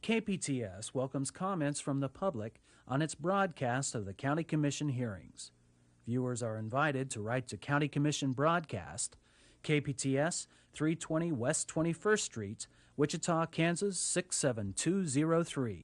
KPTS welcomes comments from the public on its broadcast of the County Commission hearings. Viewers are invited to write to County Commission Broadcast, KPTS, 320 West 21st Street, Wichita, Kansas 67203.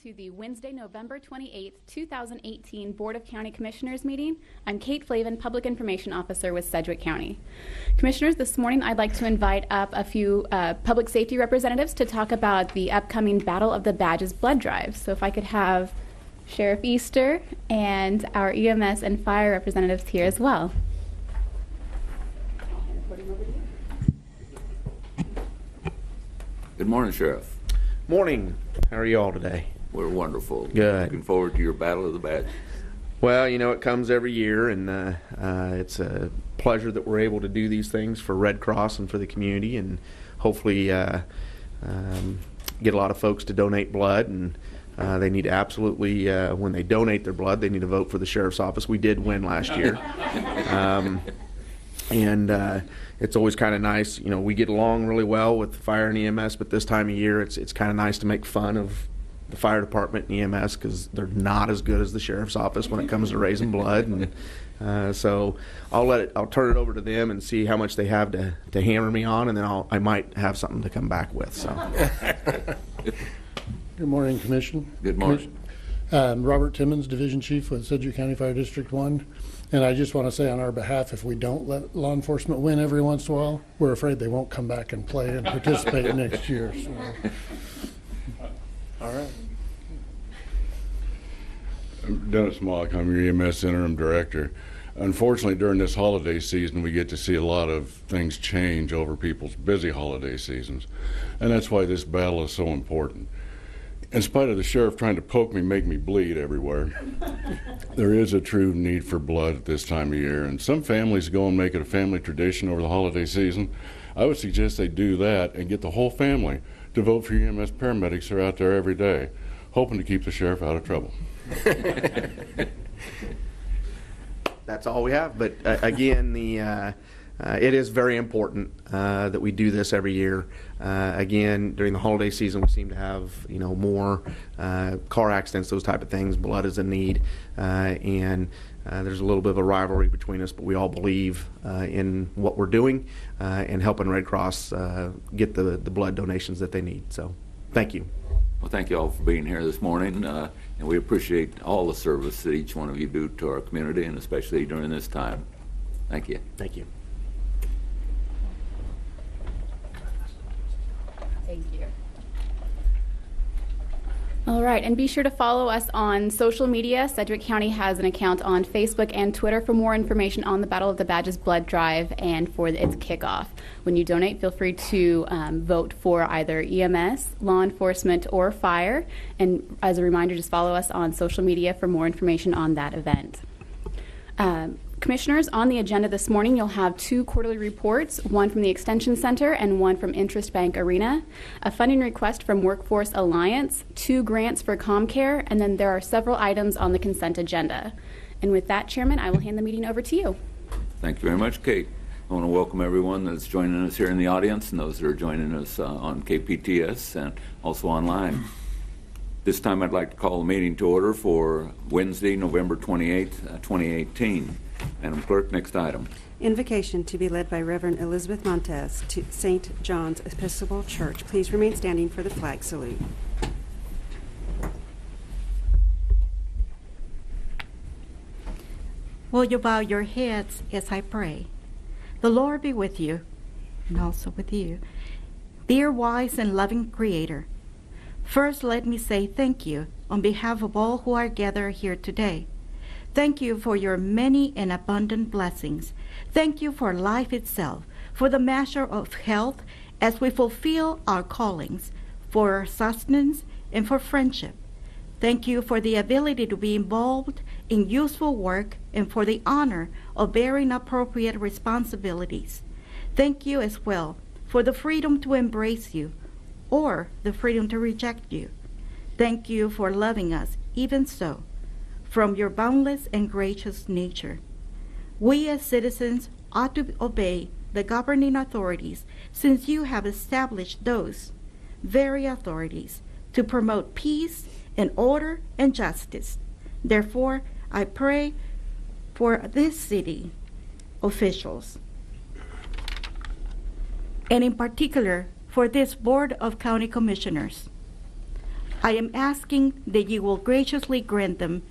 To the Wednesday, November 28th, 2018 Board of County Commissioners meeting. I'm Kate Flavin, Public Information Officer with Sedgwick County. Commissioners, this morning I'd like to invite up a few public safety representatives to talk about the upcoming Battle of the Badges blood drive. So if I could have Sheriff Easter and our EMS and fire representatives here as well. Good morning, Sheriff. Morning. How are you all today? We're wonderful. Good. Looking forward to your Battle of the Badge. Well, you know, it comes every year, and it's a pleasure that we're able to do these things for Red Cross and for the community, and hopefully get a lot of folks to donate blood. And they need to absolutely, when they donate their blood, they need to vote for the Sheriff's Office. We did win last year. It's always kind of nice. You know, we get along really well with the fire and EMS, but this time of year, it's kind of nice to make fun of the fire department and EMS because they're not as good as the Sheriff's Office when it comes to raising blood. And so I'll turn it over to them and see how much they have to hammer me on, and then I might have something to come back with. So. Good morning, Commission. Good morning. Robert Timmons, Division Chief with Sedgwick County Fire District 1. And I just want to say on our behalf, if we don't let law enforcement win every once in a while, we're afraid they won't come back and play and participate next year. So. All right. Dennis Mock, I'm your EMS Interim Director. Unfortunately, during this holiday season, we get to see a lot of things change over people's busy holiday seasons. And that's why this battle is so important. In spite of the sheriff trying to poke me, make me bleed everywhere, there is a true need for blood at this time of year. And some families go and make it a family tradition over the holiday season. I would suggest they do that and get the whole family to vote for EMS paramedics who are out there every day, hoping to keep the sheriff out of trouble. That's all we have. But again, it is very important that we do this every year. Again, during the holiday season, we seem to have more car accidents, those type of things. Blood is a need, and there's a little bit of a rivalry between us. But we all believe in what we're doing and helping Red Cross get the blood donations that they need. So, thank you. Well, thank you all for being here this morning, and we appreciate all the service that each one of you do to our community, and especially during this time. Thank you. Thank you. Thank you. All right, and be sure to follow us on social media. Sedgwick County has an account on Facebook and Twitter for more information on the Battle of the Badges blood drive and for its kickoff. When you donate, feel free to vote for either EMS, law enforcement, or fire. And as a reminder, just follow us on social media for more information on that event. Commissioners, on the agenda this morning, you'll have 2 quarterly reports, one from the Extension Center and one from INTRUST Bank Arena, a funding request from Workforce Alliance, 2 grants for ComCare, and then there are several items on the consent agenda. And with that, Chairman, I will hand the meeting over to you. Thank you very much, Kate. I want to welcome everyone that's joining us here in the audience and those that are joining us on KPTS and also online. This time I'd like to call the meeting to order for Wednesday, November 28th, 2018. Madam Clerk, next item. Invocation to be led by Reverend Elizabeth Montez to St. John's Episcopal Church. Please remain standing for the flag salute. Will you bow your heads as I pray? The Lord be with you, and also with you. Dear wise and loving Creator, first let me say thank you on behalf of all who are gathered here today. Thank you for your many and abundant blessings. Thank you for life itself, for the measure of health as we fulfill our callings, for sustenance and for friendship. Thank you for the ability to be involved in useful work and for the honor of bearing appropriate responsibilities. Thank you as well for the freedom to embrace you or the freedom to reject you. Thank you for loving us even so, from your boundless and gracious nature. We as citizens ought to obey the governing authorities, since you have established those very authorities to promote peace and order and justice. Therefore, I pray for this city officials, and in particular for this Board of County Commissioners. I am asking that you will graciously grant them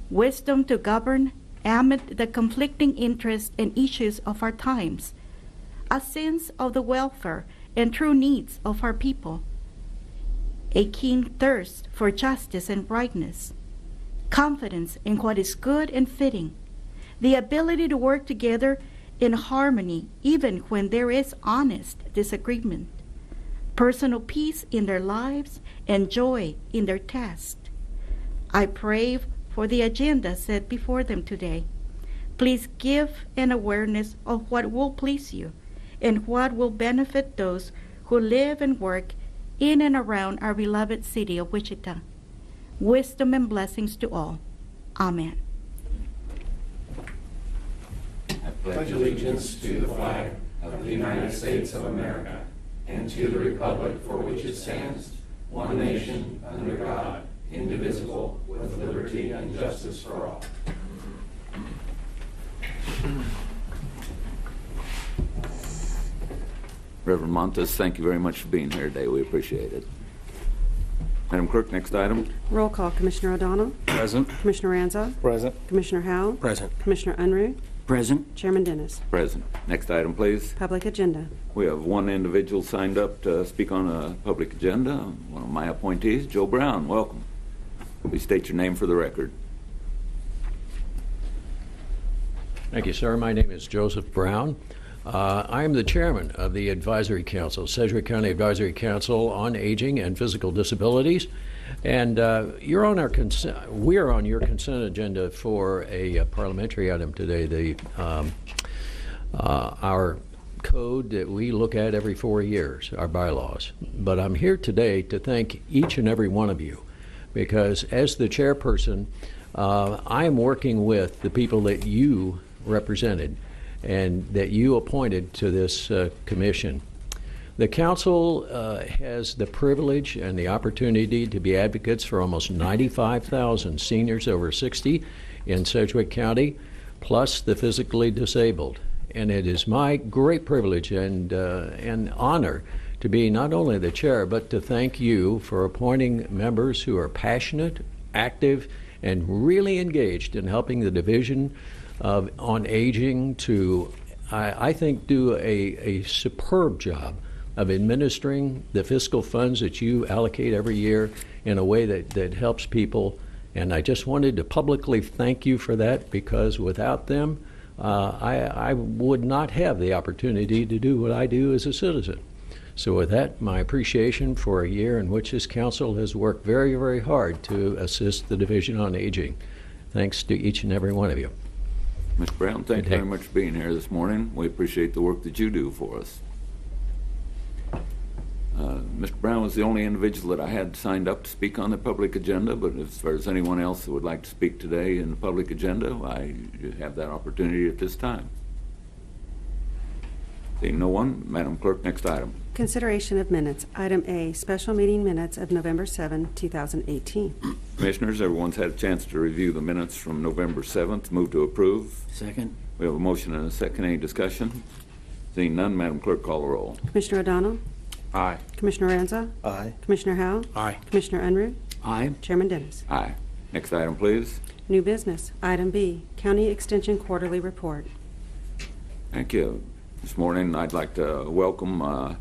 wisdom to govern amid the conflicting interests and issues of our times, a sense of the welfare and true needs of our people, a keen thirst for justice and rightness, confidence in what is good and fitting, the ability to work together in harmony even when there is honest disagreement, personal peace in their lives and joy in their tasks. I pray for the agenda set before them today. Please give an awareness of what will please you and what will benefit those who live and work in and around our beloved city of Wichita. Wisdom and blessings to all. Amen. I pledge allegiance to the flag of the United States of America and to the republic for which it stands, one nation, under God, indivisible, with liberty and justice for all. Reverend Montes, thank you very much for being here today. We appreciate it. Madam Clerk, next item. Roll call. Commissioner O'Donnell? Present. Commissioner Ranza? Present. Commissioner Howell? Present. Commissioner Unruh? Present. Chairman Dennis? Present. Next item, please. Public agenda. We have one individual signed up to speak on a public agenda, one of my appointees, Joe Brown. Welcome. Please state your name for the record. Thank you, sir. My name is Joseph Brown. I am the chairman of the Advisory Council, Sedgwick County Advisory Council on Aging and Physical Disabilities. And we're on your consent agenda for a parliamentary item today, our code that we look at every 4 years, our bylaws. But I'm here today to thank each and every one of you, because as the chairperson, I am working with the people that you represented and that you appointed to this commission. The council has the privilege and the opportunity to be advocates for almost 95,000 seniors over 60 in Sedgwick County, plus the physically disabled. And it is my great privilege and honor to be not only the chair, but to thank you for appointing members who are passionate, active, and really engaged in helping the Division on Aging to, I think, do a superb job of administering the fiscal funds that you allocate every year in a way that helps people. And I just wanted to publicly thank you for that, because without them, I would not have the opportunity to do what I do as a citizen. So with that, my appreciation for a year in which this council has worked very, very hard to assist the Division on Aging. Thanks to each and every one of you. Mr. Brown, thank you very much for being here this morning. We appreciate the work that you do for us. Mr. Brown was the only individual that I had signed up to speak on the public agenda, but as far as anyone else that would like to speak today in the public agenda, I have that opportunity at this time. Seeing no one, Madam Clerk, next item. Consideration of minutes. Item A, special meeting minutes of November 7, 2018. Commissioners, everyone's had a chance to review the minutes from November 7th. Move to approve. Second. We have a motion and a second. Any discussion? Seeing none, Madam Clerk, call the roll. Commissioner O'Donnell? Aye. Commissioner Ranza? Aye. Commissioner Howell? Aye. Commissioner Unruh? Aye. Chairman Dennis. Aye. Next item, please. New business. Item B, County Extension Quarterly Report. Thank you. This morning, I'd like to welcome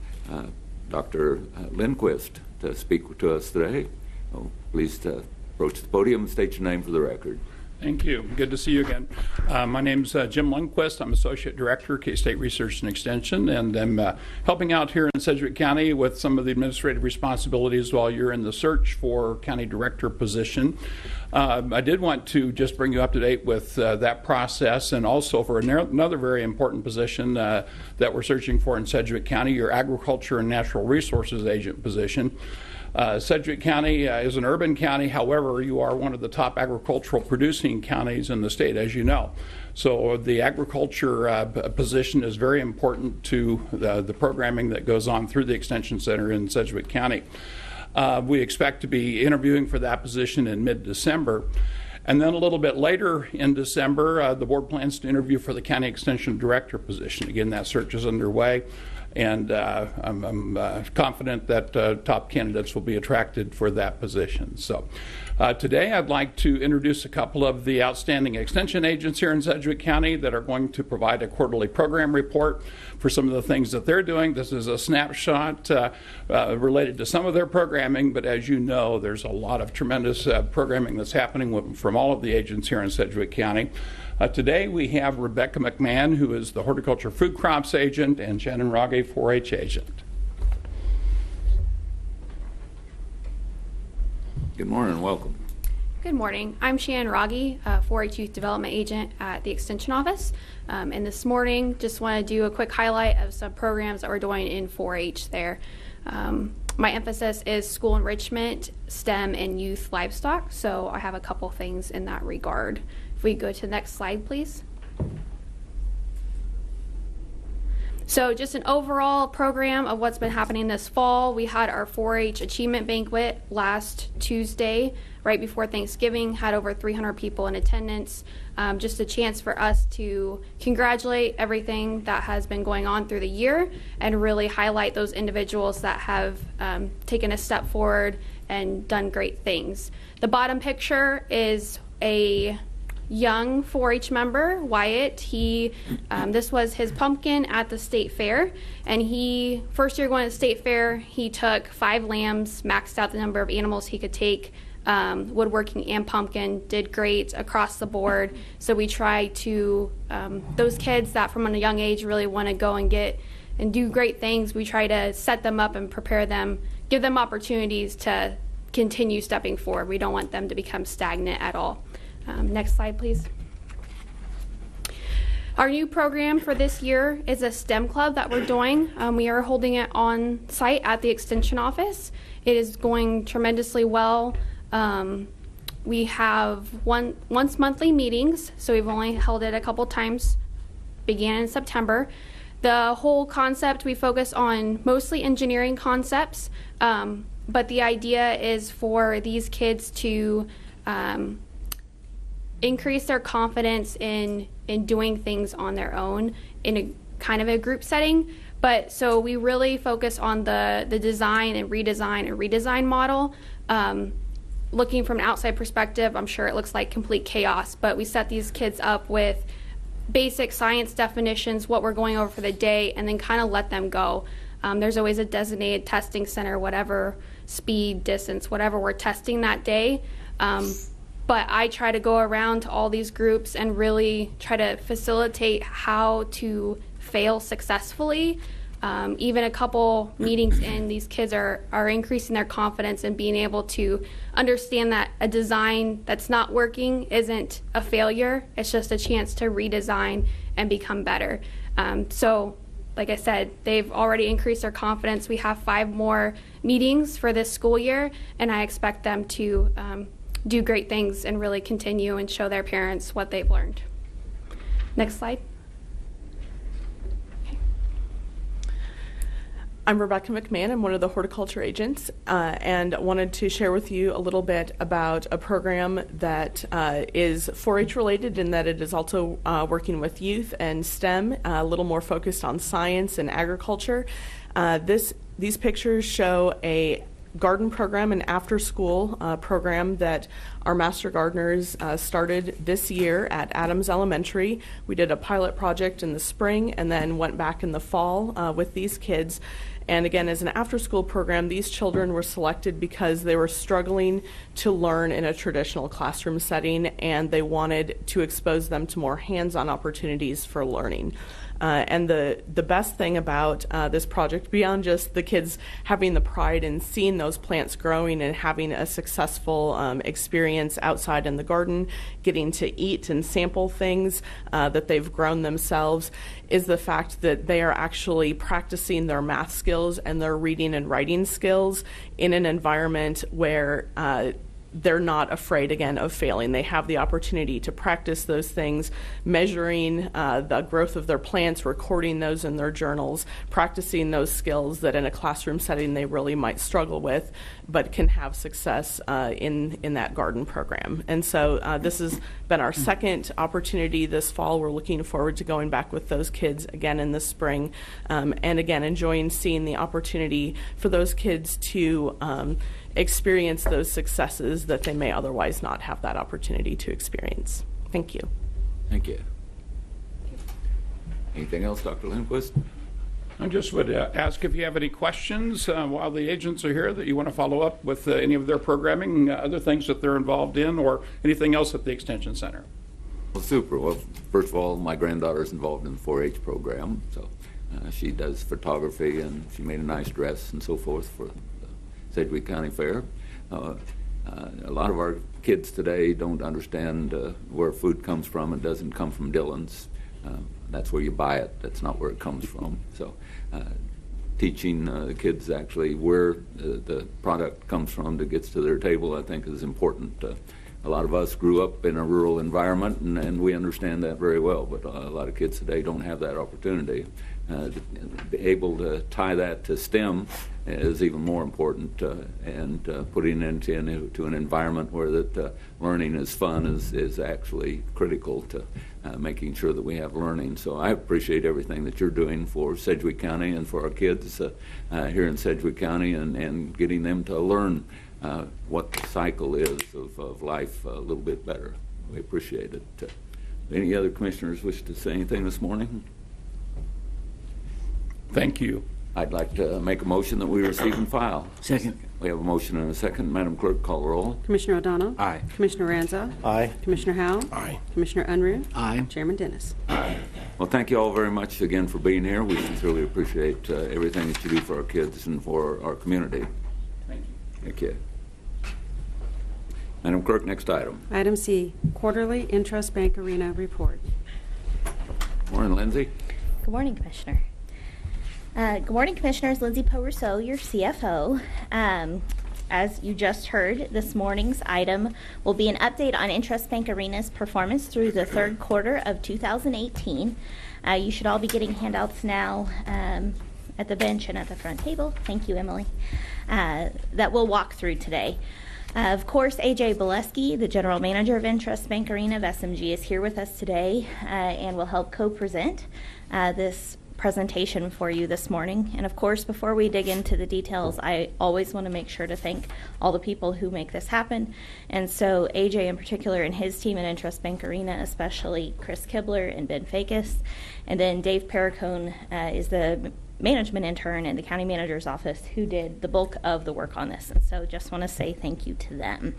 Dr. Lindquist to speak to us today. Oh, please approach the podium and state your name for the record. Thank you. Good to see you again. My name's Jim Lundquist. I'm Associate Director, K-State Research and Extension, and I'm helping out here in Sedgwick County with some of the administrative responsibilities while you're in the search for County Director position. I did want to just bring you up to date with that process, and also for another very important position that we're searching for in Sedgwick County, your Agriculture and Natural Resources Agent position. Sedgwick County is an urban county. However, you are one of the top agricultural producing counties in the state, as you know. So the agriculture position is very important to the programming that goes on through the Extension Center in Sedgwick County. We expect to be interviewing for that position in mid-December. And then a little bit later in December, the board plans to interview for the County Extension Director position. Again, that search is underway. And I'm confident that top candidates will be attracted for that position. So today I'd like to introduce a couple of the outstanding extension agents here in Sedgwick County that are going to provide a quarterly program report for some of the things that they're doing. This is a snapshot related to some of their programming, but as you know, there's a lot of tremendous programming that's happening from all of the agents here in Sedgwick County. Today we have Rebecca McMahon, who is the Horticulture Food Crops Agent, and Shannon Rage, 4-H Agent. Good morning and welcome. Good morning. I'm Shannon Rage, 4-H Youth Development Agent at the Extension Office. And this morning, just want to do a quick highlight of some programs that we're doing in 4-H there. My emphasis is school enrichment, STEM, and youth livestock, so I have a couple things in that regard. If we go to the next slide, please. So just an overall program of what's been happening this fall. We had our 4-H Achievement Banquet last Tuesday, right before Thanksgiving, had over 300 people in attendance. Just a chance for us to congratulate everything that has been going on through the year and really highlight those individuals that have taken a step forward and done great things. The bottom picture is a young 4-H member, Wyatt. This was his pumpkin at the state fair, and first year going to the state fair, he took 5 lambs, maxed out the number of animals he could take, woodworking and pumpkin, did great across the board. So we try to, those kids that from a young age really want to go and get and do great things, we try to set them up and prepare them, give them opportunities to continue stepping forward. We don't want them to become stagnant at all. Next slide, please. Our new program for this year is a STEM club that we're doing. We are holding it on site at the Extension Office. It is going tremendously well. We have once monthly meetings, so we've only held it a couple times, began in September. The whole concept, we focus on mostly engineering concepts, but the idea is for these kids to increase their confidence in doing things on their own in a kind of a group setting. But so we really focus on the design and redesign model. Looking from an outside perspective, I'm sure it looks like complete chaos, but we set these kids up with basic science definitions, what we're going over for the day, and then kind of let them go. There's always a designated testing center, whatever speed, distance, whatever we're testing that day. But I try to go around to all these groups and really try to facilitate how to fail successfully. Even a couple meetings in, these kids are increasing their confidence and being able to understand that a design that's not working isn't a failure. It's just a chance to redesign and become better. So, like I said, they've already increased their confidence. We have 5 more meetings for this school year, and I expect them to do great things and really continue and show their parents what they've learned. Next slide. I'm Rebecca McMahon. I'm one of the horticulture agents and wanted to share with you a little bit about a program that is 4-H related in that it is also working with youth and STEM, a little more focused on science and agriculture. These pictures show a garden program, an after-school program that our master gardeners started this year at Adams Elementary. We did a pilot project in the spring and then went back in the fall with these kids. And again, as an after-school program, these children were selected because they were struggling to learn in a traditional classroom setting, and they wanted to expose them to more hands-on opportunities for learning. And the best thing about this project, beyond just the kids having the pride in seeing those plants growing and having a successful experience outside in the garden, getting to eat and sample things that they've grown themselves, is the fact that they are actually practicing their math skills and their reading and writing skills in an environment where they're not afraid, again, of failing. They have the opportunity to practice those things, measuring the growth of their plants, recording those in their journals, practicing those skills that in a classroom setting they really might struggle with, but can have success in that garden program. And so this has been our second opportunity this fall. We're looking forward to going back with those kids again in the spring, and again, enjoying seeing the opportunity for those kids to experience those successes that they may otherwise not have that opportunity to experience. Thank you. Thank you. Anything else, Dr. Lindquist? I just would ask if you have any questions while the agents are here that you want to follow up with any of their programming, other things that they're involved in, or anything else at the Extension Center. Well, super. Well, first of all, my granddaughter's involved in the 4-H program, so she does photography, and she made a nice dress and so forth for Sedgwick County Fair. A lot of our kids today don't understand where food comes from. It doesn't come from Dillon's. That's where you buy it. That's not where it comes from. So teaching the kids actually where the product comes from that gets to their table, I think, is important. A lot of us grew up in a rural environment, and we understand that very well, but a lot of kids today don't have that opportunity. To be able to tie that to STEM is even more important, and putting it into an environment where that learning is fun is actually critical to making sure that we have learning. So I appreciate everything that you're doing for Sedgwick County and for our kids here in Sedgwick County, and getting them to learn what the cycle is of life a little bit better. We appreciate it. Any other commissioners wish to say anything this morning? Thank you. I'd like to make a motion that we receive and file. Second. We have a motion and a second. Madam Clerk, call the roll. Commissioner O'Donnell? Aye. Commissioner Ranza? Aye. Commissioner Howell? Aye. Commissioner Unruh? Aye. Chairman Dennis? Well, thank you all very much again for being here. We sincerely appreciate everything that you do for our kids and for our community. Thank you. Thank you. Madam Clerk, next item. Item C, Quarterly INTRUST Bank Arena Report. Morning, Lindsay. Good morning, Commissioner. Good morning, Commissioners. Lindsay Poe-Rousseau, your CFO. As you just heard, this morning's item will be an update on INTRUST Bank Arena's performance through the third quarter of 2018. You should all be getting handouts now at the bench and at the front table. Thank you, Emily. That we'll walk through today. Of course, AJ Boleski, the General Manager of INTRUST Bank Arena of SMG, is here with us today and will help co-present this presentation for you this morning. And of course, before we dig into the details, I always want to make sure to thank all the people who make this happen. And so AJ in particular and his team at INTRUST Bank Arena, especially Chris Kibler and Ben Fakis. And then Dave Perricone is the management intern in the county manager's office who did the bulk of the work on this. And so just want to say thank you to them.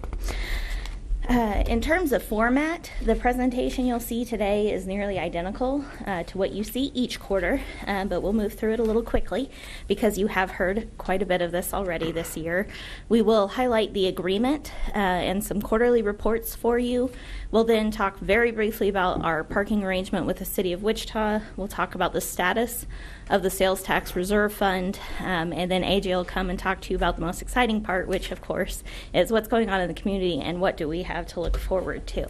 In terms of format, the presentation you'll see today is nearly identical to what you see each quarter, but we'll move through it a little quickly because you have heard quite a bit of this already this year. We will highlight the agreement and some quarterly reports for you. We'll then talk very briefly about our parking arrangement with the City of Wichita. We'll talk about the status of the Sales Tax Reserve Fund, and then AJ will come and talk to you about the most exciting part, which of course is what's going on in the community and what do we have to look forward to.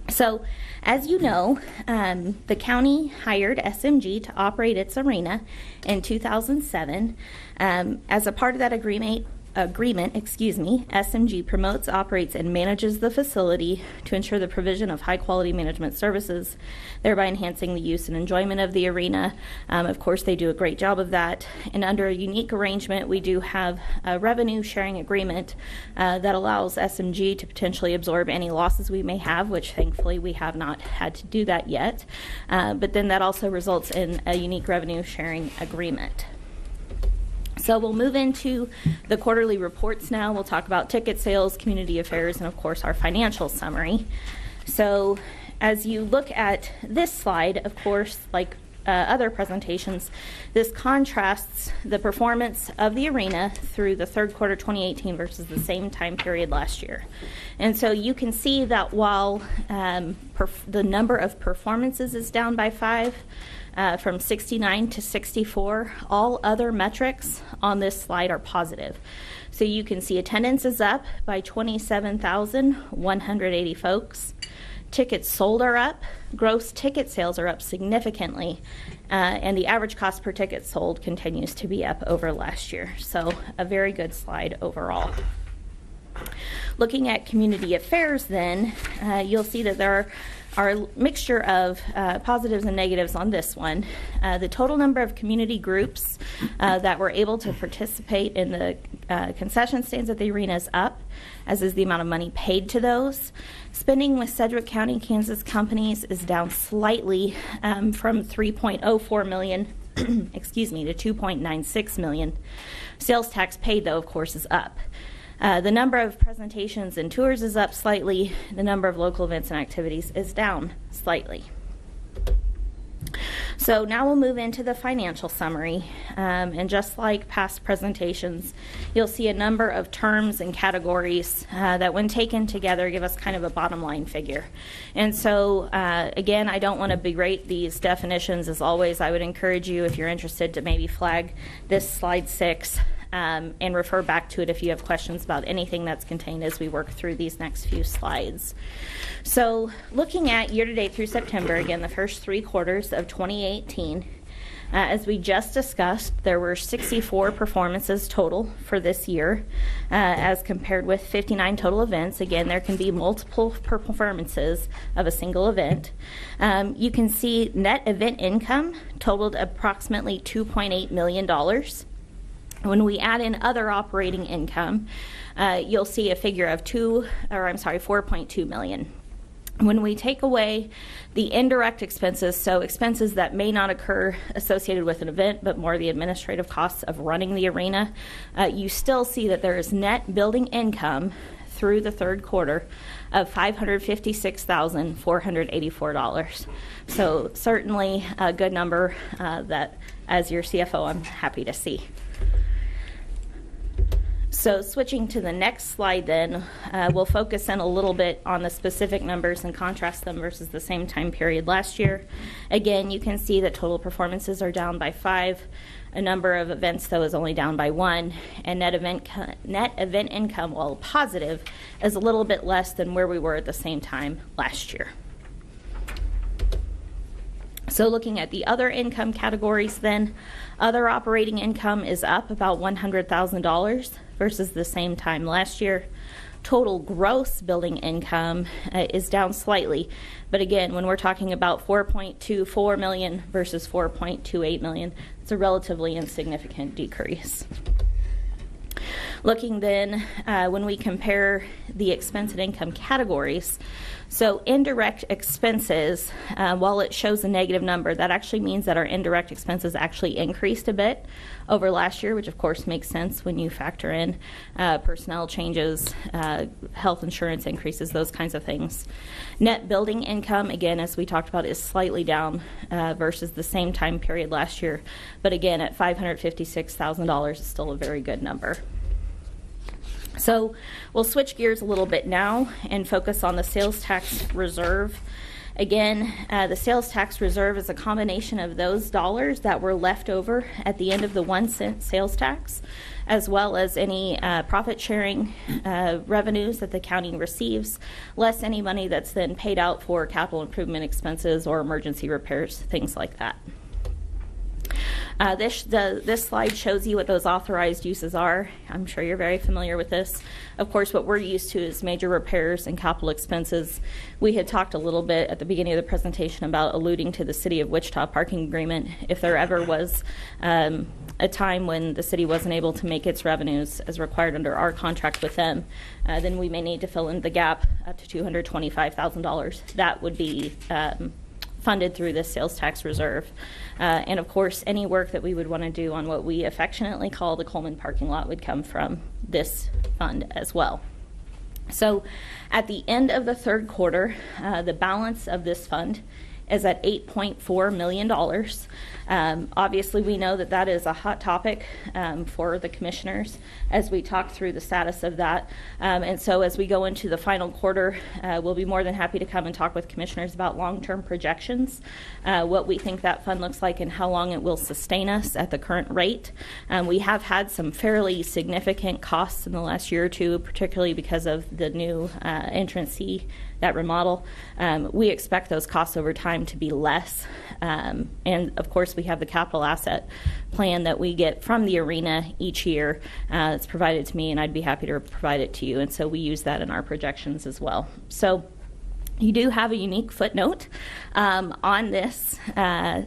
So, as you know, the county hired SMG to operate its arena in 2007. As a part of that agreement, SMG promotes, operates, and manages the facility to ensure the provision of high-quality management services, thereby enhancing the use and enjoyment of the arena. Of course, they do a great job of that. And under a unique arrangement, we do have a revenue-sharing agreement that allows SMG to potentially absorb any losses we may have, which thankfully we have not had to do that yet. But then that also results in a unique revenue-sharing agreement. So we'll move into the quarterly reports now. We'll talk about ticket sales, community affairs, and of course our financial summary. So as you look at this slide, of course, like other presentations, this contrasts the performance of the arena through the third quarter 2018 versus the same time period last year. And so you can see that while the number of performances is down by 5, from 69 to 64, all other metrics on this slide are positive. So you can see attendance is up by 27,180 folks. Tickets sold are up. Gross ticket sales are up significantly. And the average cost per ticket sold continues to be up over last year. So a very good slide overall. Looking at community affairs then, you'll see that there are a mixture of positives and negatives on this one. The total number of community groups that were able to participate in the concession stands at the arena is up, as is the amount of money paid to those. Spending with Sedgwick County, Kansas companies is down slightly from $3.04 million excuse me, to $2.96 million. Sales tax paid, though, of course, is up. The number of presentations and tours is up slightly. The number of local events and activities is down slightly. So now we'll move into the financial summary. And just like past presentations, you'll see a number of terms and categories that when taken together give us kind of a bottom line figure. And so again, I don't want to berate these definitions. As always, I would encourage you, if you're interested, to maybe flag this slide 6 and refer back to it if you have questions about anything that's contained as we work through these next few slides. So looking at year-to-date through September, again, the first 3 quarters of 2018, as we just discussed, there were 64 performances total for this year, as compared with 59 total events. Again, there can be multiple performances of a single event. You can see net event income totaled approximately $2.8 million. When we add in other operating income, you'll see a figure of $4.2 million. When we take away the indirect expenses, so expenses that may not occur associated with an event, but more the administrative costs of running the arena, you still see that there is net building income through the third quarter of $556,484. So certainly a good number that, as your CFO, I'm happy to see. So switching to the next slide then, we'll focus in a little bit on the specific numbers and contrast them versus the same time period last year. Again, you can see that total performances are down by 5. A number of events, though, is only down by 1. And net event income, while positive, is a little bit less than where we were at the same time last year. So looking at the other income categories then, other operating income is up about $100,000 versus the same time last year. Total gross building income is down slightly. But again, when we're talking about $4.24 million versus $4.28 million, it's a relatively insignificant decrease. Looking then, when we compare the expense and income categories, so indirect expenses, while it shows a negative number, that actually means that our indirect expenses actually increased a bit over last year, which of course makes sense when you factor in personnel changes, health insurance increases, those kinds of things. Net building income, again, as we talked about, is slightly down versus the same time period last year, but again, at $556,000 is still a very good number. So we'll switch gears a little bit now and focus on the sales tax reserve. Again, the sales tax reserve is a combination of those dollars that were left over at the end of the 1 cent sales tax, as well as any profit sharing revenues that the county receives, less any money that's then paid out for capital improvement expenses or emergency repairs, things like that. This slide shows you what those authorized uses are. I'm sure you're very familiar with this. Of course, what we're used to is major repairs and capital expenses. We had talked a little bit at the beginning of the presentation about alluding to the City of Wichita parking agreement. If there ever was a time when the city wasn't able to make its revenues as required under our contract with them, then we may need to fill in the gap up to $225,000. That would be funded through this sales tax reserve. And of course, any work that we would want to do on what we affectionately call the Coleman parking lot would come from this fund as well. So at the end of the third quarter, the balance of this fund is at $8.4 million. Obviously, we know that that is a hot topic for the commissioners as we talk through the status of that. And so as we go into the final quarter, we'll be more than happy to come and talk with commissioners about long-term projections, what we think that fund looks like and how long it will sustain us at the current rate. We have had some fairly significant costs in the last year or two, particularly because of the new entrance C, that remodel. We expect those costs over time to be less. And of course, we have the capital asset plan that we get from the arena each year. It's provided to me, and I'd be happy to provide it to you. And so we use that in our projections as well. So you do have a unique footnote on this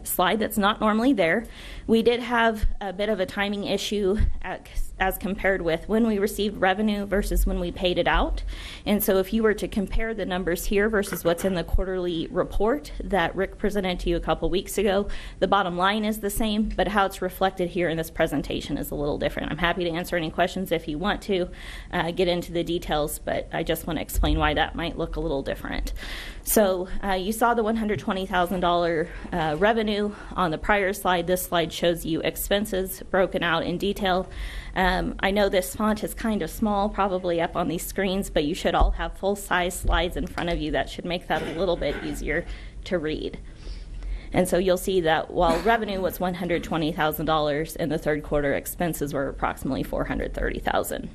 slide that's not normally there. We did have a bit of a timing issue as compared with when we received revenue versus when we paid it out. And so if you were to compare the numbers here versus what's in the quarterly report that Rick presented to you a couple weeks ago, the bottom line is the same, but how it's reflected here in this presentation is a little different. I'm happy to answer any questions if you want to get into the details, but I just want to explain why that might look a little different. So you saw the $120,000 revenue on the prior slide. This slide shows you expenses broken out in detail. I know this font is kind of small, probably up on these screens, but you should all have full-size slides in front of you. That should make that a little bit easier to read. And so you'll see that while revenue was $120,000 in the third quarter, expenses were approximately $430,000.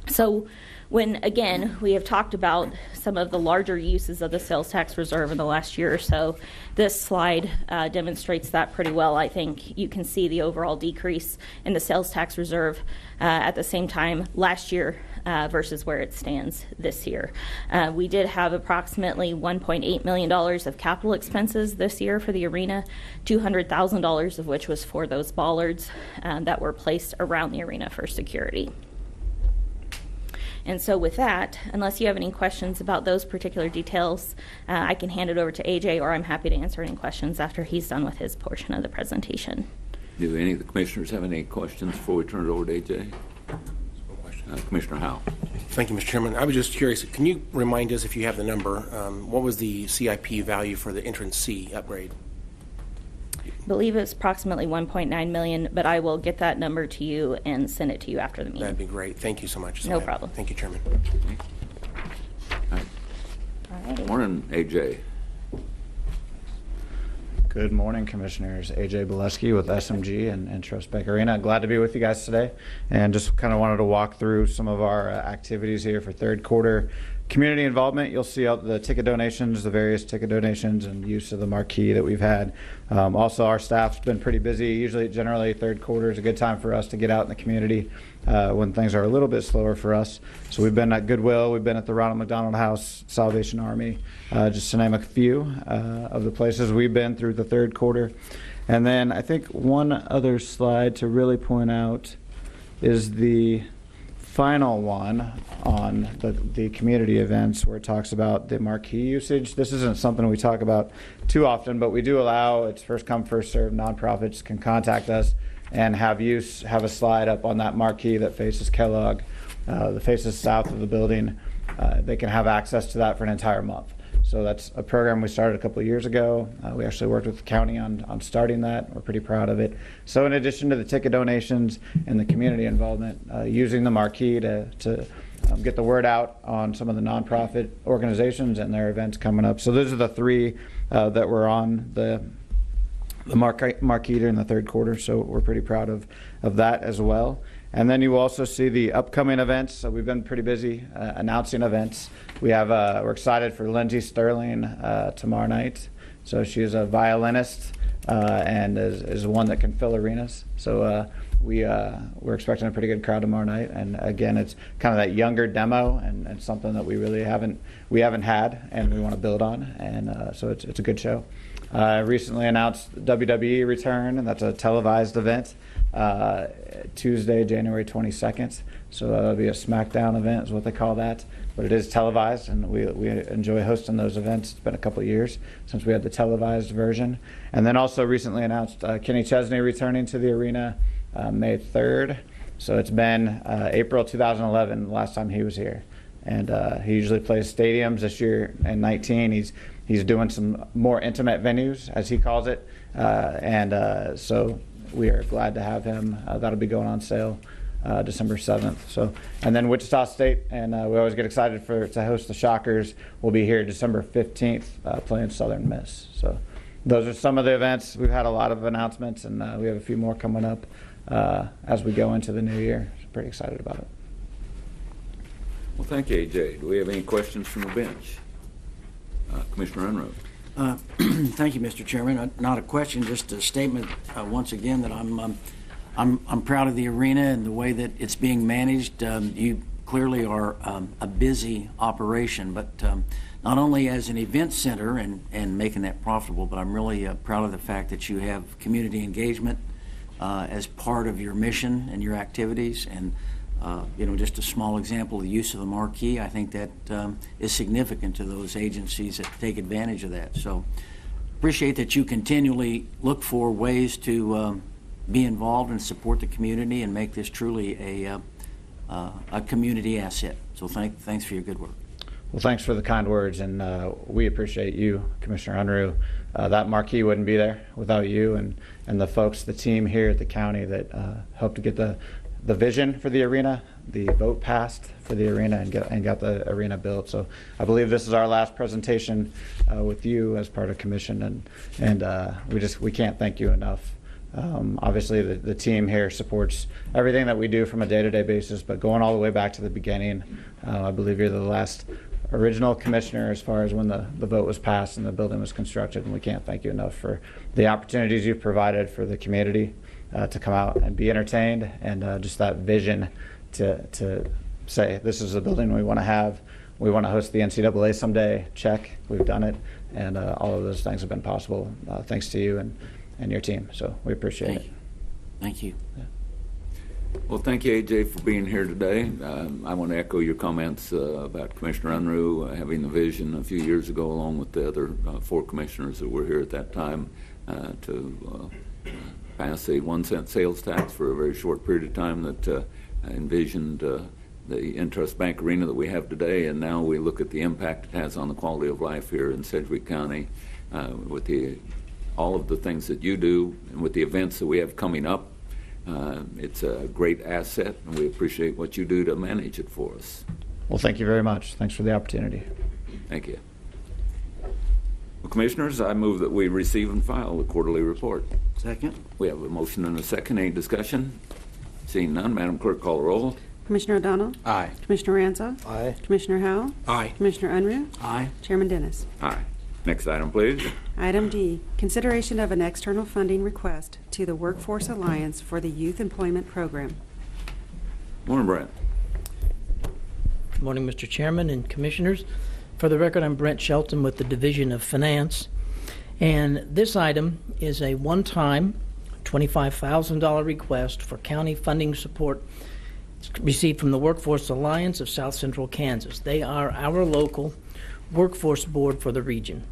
So when, again, we have talked about some of the larger uses of the sales tax reserve in the last year or so, this slide demonstrates that pretty well. I think you can see the overall decrease in the sales tax reserve at the same time last year versus where it stands this year. We did have approximately $1.8 million of capital expenses this year for the arena, $200,000 of which was for those bollards that were placed around the arena for security. And so with that, unless you have any questions about those particular details, I can hand it over to AJ, or I'm happy to answer any questions after he's done with his portion of the presentation. Do any of the commissioners have any questions before we turn it over to AJ? Commissioner Howell. Thank you, Mr. Chairman. I was just curious, can you remind us, if you have the number, what was the CIP value for the entrance C upgrade? I believe it's approximately $1.9 million, but I will get that number to you and send it to you after the meeting. That'd be great. Thank you so much. No problem. Thank you, Chairman. All right. Morning, AJ. Good morning, Commissioners. AJ Bileski with SMG and INTRUST Bank Arena. Glad to be with you guys today, and just kind of wanted to walk through some of our activities here for third quarter. Community involvement, you'll see out the ticket donations, the various ticket donations, and use of the marquee that we've had. Also, our staff's been pretty busy. Generally, third quarter is a good time for us to get out in the community when things are a little bit slower for us. So we've been at Goodwill, we've been at the Ronald McDonald House, Salvation Army, just to name a few of the places we've been through the third quarter. And then I think one other slide to really point out is the final one on the community events, where it talks about the marquee usage. This isn't something we talk about too often, but we do allow, it's first come, first served. Nonprofits can contact us and have a slide up on that marquee that faces Kellogg, that faces south of the building. They can have access to that for an entire month. So that's a program we started a couple of years ago. We actually worked with the county on starting that. We're pretty proud of it. So in addition to the ticket donations and the community involvement, using the marquee to get the word out on some of the nonprofit organizations and their events coming up. So those are the three that were on the marquee during the third quarter. So we're pretty proud of that as well. And then you also see the upcoming events. So we've been pretty busy announcing events. We're excited for Lindsay Sterling tomorrow night. So she is a violinist and is one that can fill arenas. So we're expecting a pretty good crowd tomorrow night. And again, it's kind of that younger demo and something that we really haven't had and we want to build on. And so it's a good show. I recently announced WWE return, and that's a televised event. Tuesday, January 22nd. So that'll be a SmackDown event is what they call that. But it is televised, and we enjoy hosting those events. It's been a couple of years since we had the televised version. And then also recently announced Kenny Chesney returning to the arena May 3rd. So it's been April 2011, the last time he was here. And he usually plays stadiums. This year in 19, he's doing some more intimate venues, as he calls it. So we are glad to have him. That'll be going on sale December 7th. So, and then Wichita State, and we always get excited to host the Shockers. We'll be here December 15th playing Southern Miss. So those are some of the events. We've had a lot of announcements, and we have a few more coming up as we go into the new year. So pretty excited about it. Well, thank you, AJ. Do we have any questions from the bench? Commissioner Unruh. Thank you, Mr. Chairman. Not a question, just a statement once again that I'm proud of the arena and the way that it's being managed. You clearly are a busy operation, but not only as an event center and making that profitable, but I'm really proud of the fact that you have community engagement as part of your mission and your activities. And just a small example of the use of the marquee, I think that is significant to those agencies that take advantage of that. So appreciate that you continually look for ways to be involved and support the community and make this truly a community asset. So thanks for your good work. Well, thanks for the kind words, and we appreciate you, Commissioner Unruh. That marquee wouldn't be there without you and the folks, the team here at the county that helped to get the vision for the arena, the vote passed for the arena, and got the arena built. So I believe this is our last presentation with you as part of commission, and we can't thank you enough. Obviously, the team here supports everything that we do from a day-to-day basis, but going all the way back to the beginning, I believe you're the last original commissioner as far as when the vote was passed and the building was constructed, and we can't thank you enough for the opportunities you've provided for the community to come out and be entertained, and just that vision to say, this is the building we want to have. We want to host the NCAA someday. Check. We've done it. And all of those things have been possible thanks to you and your team. So we appreciate it. Thank you. Yeah. Well, thank you, AJ, for being here today. I want to echo your comments about Commissioner Unruh having the vision a few years ago, along with the other 4 commissioners that were here at that time, to pass a 1-cent sales tax for a very short period of time that envisioned the INTRUST Bank Arena that we have today, and now we look at the impact it has on the quality of life here in Sedgwick County with all of the things that you do and with the events that we have coming up. It's a great asset, and we appreciate what you do to manage it for us. Well, thank you very much. Thanks for the opportunity. Thank you. Well, Commissioners, I move that we receive and file the quarterly report. Second. We have a motion and a second. Any discussion? Seeing none, Madam Clerk, call the roll. Commissioner O'Donnell? Aye. Commissioner Ranza? Aye. Commissioner Howell? Aye. Commissioner Unruh? Aye. Chairman Dennis? Aye. Next item, please. Item D, consideration of an external funding request to the Workforce Alliance for the Youth Employment Program. Morning, Brent. Good morning, Mr. Chairman and Commissioners. For the record, I'm Brent Shelton with the Division of Finance. And this item is a one-time $25,000 request for county funding support received from the Workforce Alliance of South Central Kansas. They are our local workforce board for the region.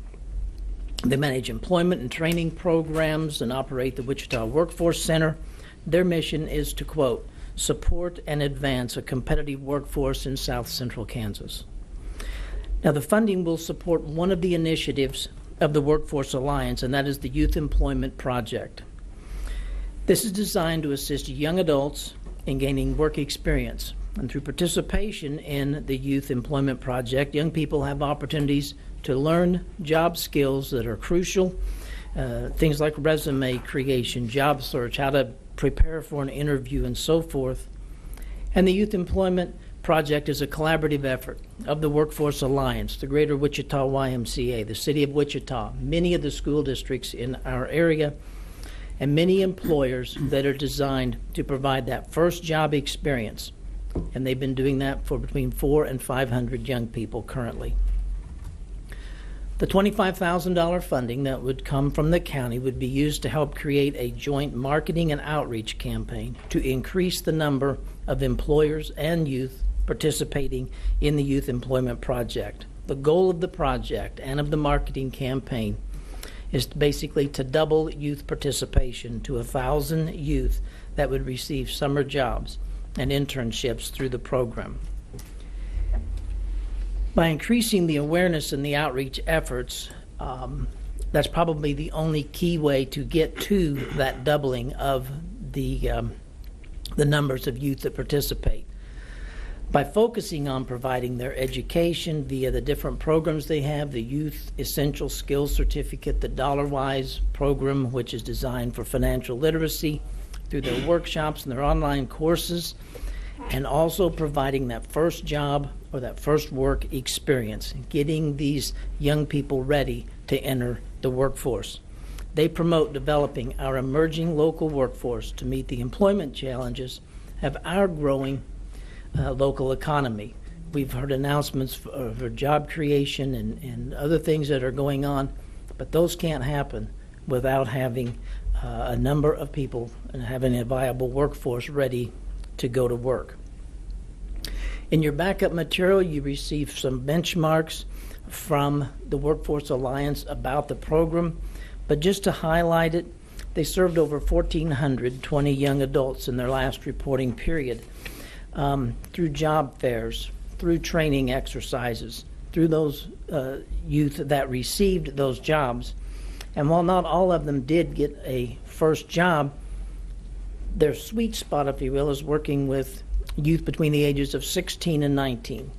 They manage employment and training programs and operate the Wichita Workforce Center. Their mission is to, quote, support and advance a competitive workforce in South Central Kansas. Now, the funding will support one of the initiatives of the Workforce Alliance, and that is the Youth Employment Project. This is designed to assist young adults in gaining work experience. And through participation in the Youth Employment Project, young people have opportunities to learn job skills that are crucial, things like resume creation, job search, how to prepare for an interview, and so forth. And the Youth Employment Project is a collaborative effort of the Workforce Alliance, the Greater Wichita YMCA, the City of Wichita, many of the school districts in our area, and many employers that are designed to provide that first job experience. And they've been doing that for between 400 and 500 young people currently. The $25,000 funding that would come from the county would be used to help create a joint marketing and outreach campaign to increase the number of employers and youth participating in the Youth Employment Project. The goal of the project and of the marketing campaign is basically to double youth participation to 1,000 youth that would receive summer jobs and internships through the program. By increasing the awareness and the outreach efforts, that's probably the only key way to get to that doubling of the numbers of youth that participate. By focusing on providing their education via the different programs they have, the Youth Essential Skills Certificate, the DollarWise program, which is designed for financial literacy, through their workshops and their online courses, and also providing that first job or that first work experience, getting these young people ready to enter the workforce. They promote developing our emerging local workforce to meet the employment challenges of our growing local economy. We've heard announcements for job creation and other things that are going on, but those can't happen without having a number of people and having a viable workforce ready to go to work. In your backup material, you receive some benchmarks from the Workforce Alliance about the program, but just to highlight it, they served over 1,420 young adults in their last reporting period through job fairs, through training exercises, through those youth that received those jobs. And while not all of them did get a first job, their sweet spot, if you will, is working with youth between the ages of 16 and 19.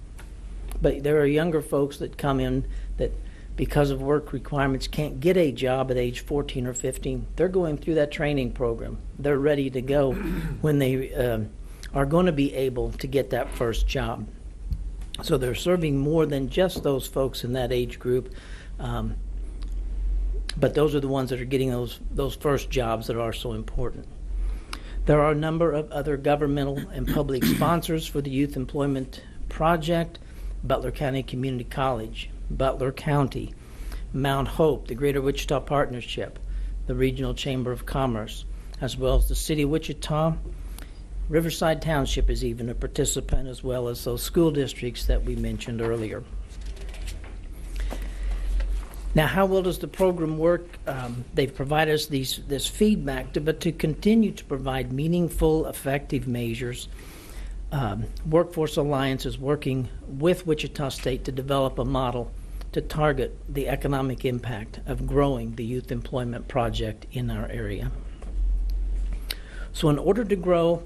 But there are younger folks that come in that, because of work requirements, can't get a job at age 14 or 15. They're going through that training program. They're ready to go when they are going to be able to get that first job. So they're serving more than just those folks in that age group. But those are the ones that are getting those first jobs that are so important. There are a number of other governmental and public sponsors for the Youth Employment Project: Butler County Community College, Butler County, Mount Hope, the Greater Wichita Partnership, the Regional Chamber of Commerce, as well as the City of Wichita. Riverside Township is even a participant, as well as those school districts that we mentioned earlier. Now, how well does the program work? They've provided us this feedback, but to continue to provide meaningful, effective measures, Workforce Alliance is working with Wichita State to develop a model to target the economic impact of growing the Youth Employment Project in our area. So in order to grow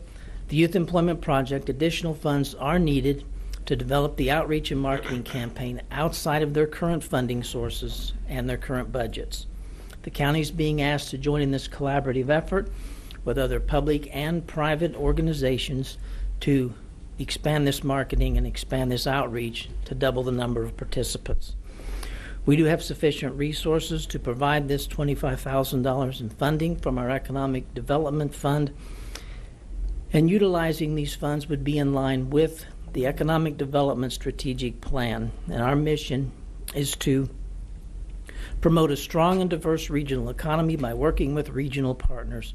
the Youth Employment Project, additional funds are needed to develop the outreach and marketing campaign outside of their current funding sources and their current budgets. The county is being asked to join in this collaborative effort with other public and private organizations to expand this marketing and expand this outreach to double the number of participants. We do have sufficient resources to provide this $25,000 in funding from our Economic Development Fund, and utilizing these funds would be in line with the Economic Development Strategic Plan. And our mission is to promote a strong and diverse regional economy by working with regional partners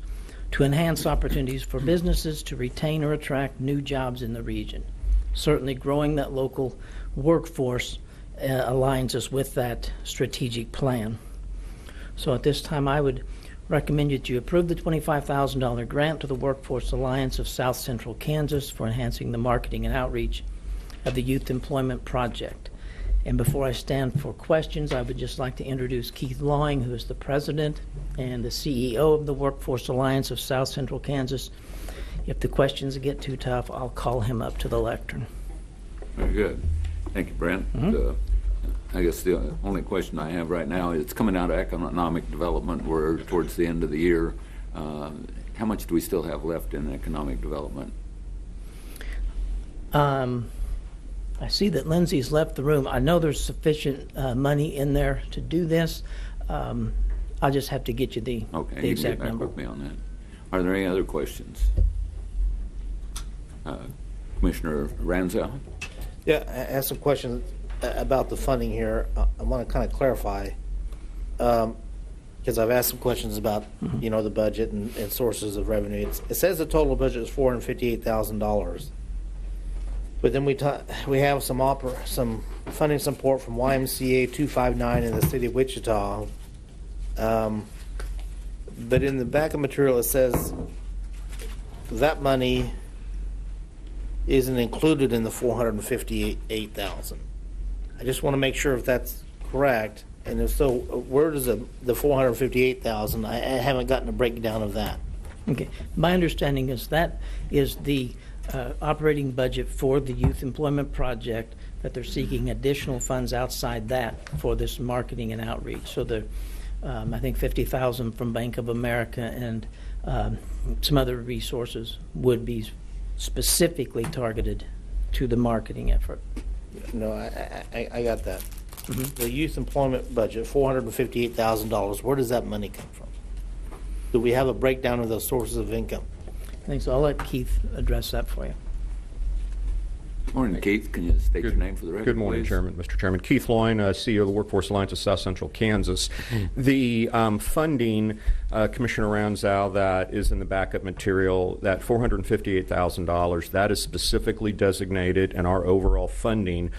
to enhance opportunities for businesses to retain or attract new jobs in the region. Certainly growing that local workforce aligns us with that strategic plan. So at this time, I would recommend that you approve the $25,000 grant to the Workforce Alliance of South Central Kansas for enhancing the marketing and outreach of the Youth Employment Project. And before I stand for questions, I would just like to introduce Keith Lawing, who is the president and the CEO of the Workforce Alliance of South Central Kansas. If the questions get too tough, I'll call him up to the lectern. Very good. Thank you, Brent. I guess the only question I have right now is, it's coming out of economic development. We're towards the end of the year. How much do we still have left in economic development? I see that Lindsay's left the room. I know there's sufficient money in there to do this. I'll just have to get you the exact number. With me on that. Are there any other questions? Commissioner Ranzel? Yeah, I have some questions about the funding here. I want to kind of clarify, because I've asked some questions about, the budget and sources of revenue. It says the total budget is $458,000, but then we have some funding support from YMCA 259 in the city of Wichita. But in the back of material, it says that money isn't included in the $458,000. I just want to make sure if that's correct, and if so, where does the $458,000? I haven't gotten a breakdown of that. Okay, my understanding is that is the operating budget for the Youth Employment Project, that they're seeking additional funds outside that for this marketing and outreach. So the I think $50,000 from Bank of America and some other resources would be specifically targeted to the marketing effort. No, I got that. The youth employment budget, $458,000. Where does that money come from? Do we have a breakdown of those sources of income? Thanks. I'll let Keith address that for you. Morning, Keith. Can you state your name for the record, Good morning, please? Chairman. Mr. Chairman. Keith Loyne, CEO of the Workforce Alliance of South Central Kansas. The funding, Commissioner Ranzel, that is in the backup material, that $458,000, that is specifically designated in our overall funding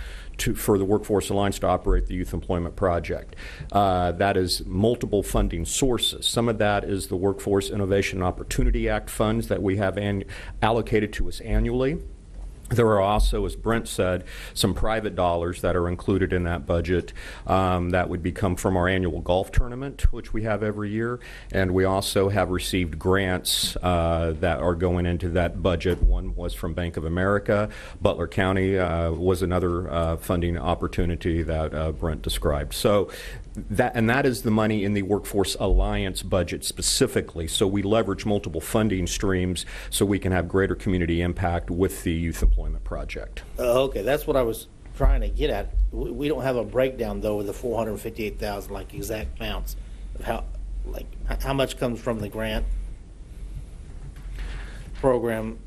for the Workforce Alliance to operate the Youth Employment Project. That is multiple funding sources. Some of that is the Workforce Innovation and Opportunity Act funds that we have allocated to us annually. There are also, as Brent said, some private dollars that are included in that budget that would become from our annual golf tournament, which we have every year. And we also have received grants that are going into that budget. One was from Bank of America. Butler County was another funding opportunity that Brent described. So that is the money in the Workforce Alliance budget specifically. So we leverage multiple funding streams so we can have greater community impact with the Youth Employment Project. Okay, that's what I was trying to get at. We don't have a breakdown though with the $458,000, like exact amounts of how much comes from the grant program.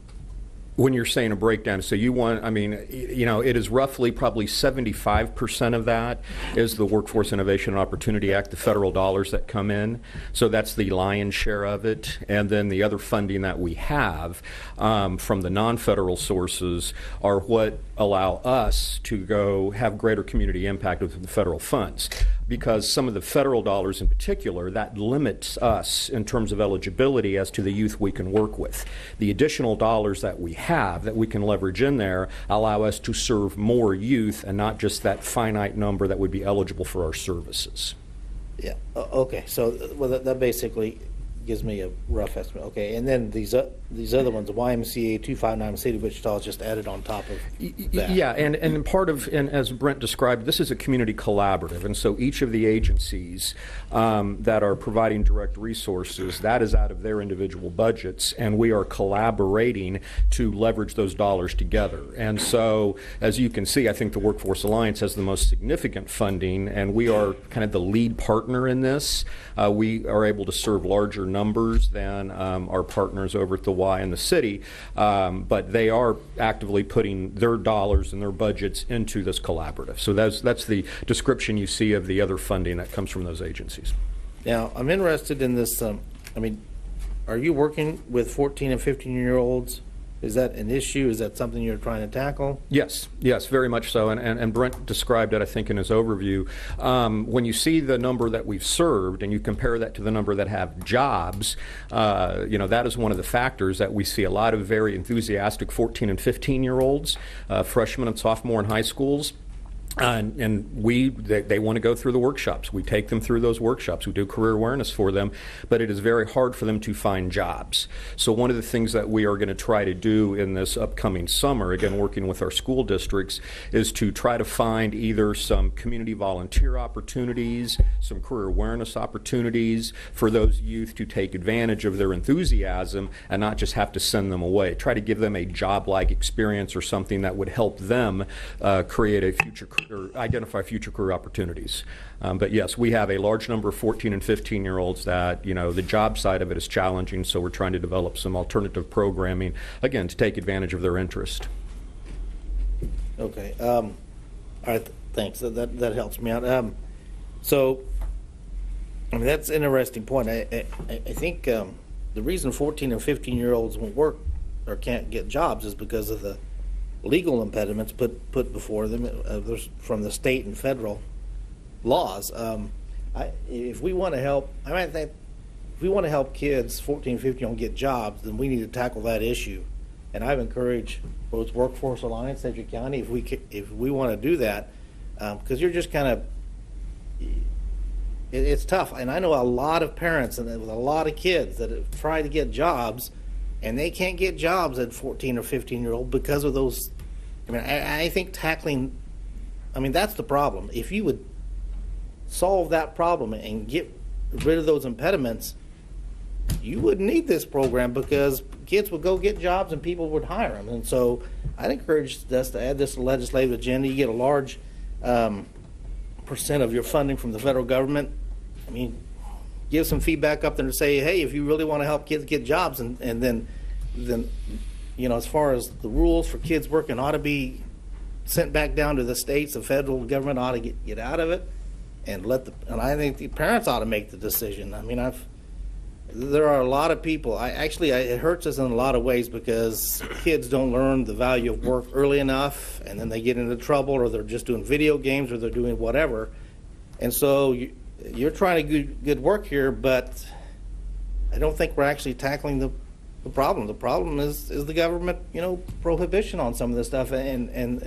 When you're saying a breakdown, so you want, it is roughly probably 75% of that is the Workforce Innovation and Opportunity Act, the federal dollars that come in. So that's the lion's share of it. And then the other funding that we have from the non-federal sources are what allow us to go have greater community impact with the federal funds. Because some of the federal dollars in particular, that limits us in terms of eligibility as to the youth we can work with. The additional dollars that we have that we can leverage in there allow us to serve more youth and not just that finite number that would be eligible for our services. Yeah, okay, so that basically gives me a rough estimate. Okay, and then these other ones, the YMCA 259 City of Wichita is just added on top of that. Yeah, and part of, and as Brent described, this is a community collaborative, and so each of the agencies that are providing direct resources, that is out of their individual budgets, and we are collaborating to leverage those dollars together. And so, as you can see, I think the Workforce Alliance has the most significant funding, and we are kind of the lead partner in this. We are able to serve larger numbers than our partners over at the Y and the city, but they are actively putting their dollars and their budgets into this collaborative. So that's the description you see of the other funding that comes from those agencies. Now, I'm interested in this. Are you working with 14 and 15-year-olds? Is that an issue? Is that something you're trying to tackle? Yes, very much so. And Brent described it, I think, in his overview. When you see the number that we've served and you compare that to the number that have jobs, that is one of the factors that we see a lot of very enthusiastic 14 and 15-year-olds, freshmen and sophomore in high schools. And they want to go through the workshops. We take them through those workshops. We do career awareness for them, but it is very hard for them to find jobs. So one of the things that we are going to try to do in this upcoming summer, again working with our school districts, is to try to find either some community volunteer opportunities, some career awareness opportunities for those youth to take advantage of their enthusiasm and not just have to send them away. Try to give them a job-like experience or something that would help them create a future career, or identify future career opportunities. But yes, we have a large number of 14 and 15-year-olds that, the job side of it is challenging, so we're trying to develop some alternative programming, again, to take advantage of their interest. Okay. All right, thanks. That helps me out. That's an interesting point. I think the reason 14 and 15-year-olds won't work or can't get jobs is because of the legal impediments put before them from the state and federal laws. If we want to help, if we want to help kids 14, 15 get jobs, then we need to tackle that issue. And I've encouraged both Workforce Alliance, Sedgwick County, if we want to do that, because you're just kind of, it's tough. And I know a lot of parents and with a lot of kids that have tried to get jobs, and they can't get jobs at 14 or 15-year-old because of those. I think tackling, that's the problem. If you would solve that problem and get rid of those impediments, you wouldn't need this program because kids would go get jobs and people would hire them. And so I'd encourage us to add this to the legislative agenda. You get a large percent of your funding from the federal government. Give some feedback up there and say, hey, if you really want to help kids get jobs, and then as far as the rules for kids working ought to be sent back down to the states. The federal government ought to get out of it and I think the parents ought to make the decision. There are a lot of people. It hurts us in a lot of ways because kids don't learn the value of work early enough, and then they get into trouble, or they're just doing video games, or they're doing whatever, and so you're trying to do good work here, but I don't think we're actually tackling the problem. The problem is the government, prohibition on some of this stuff, and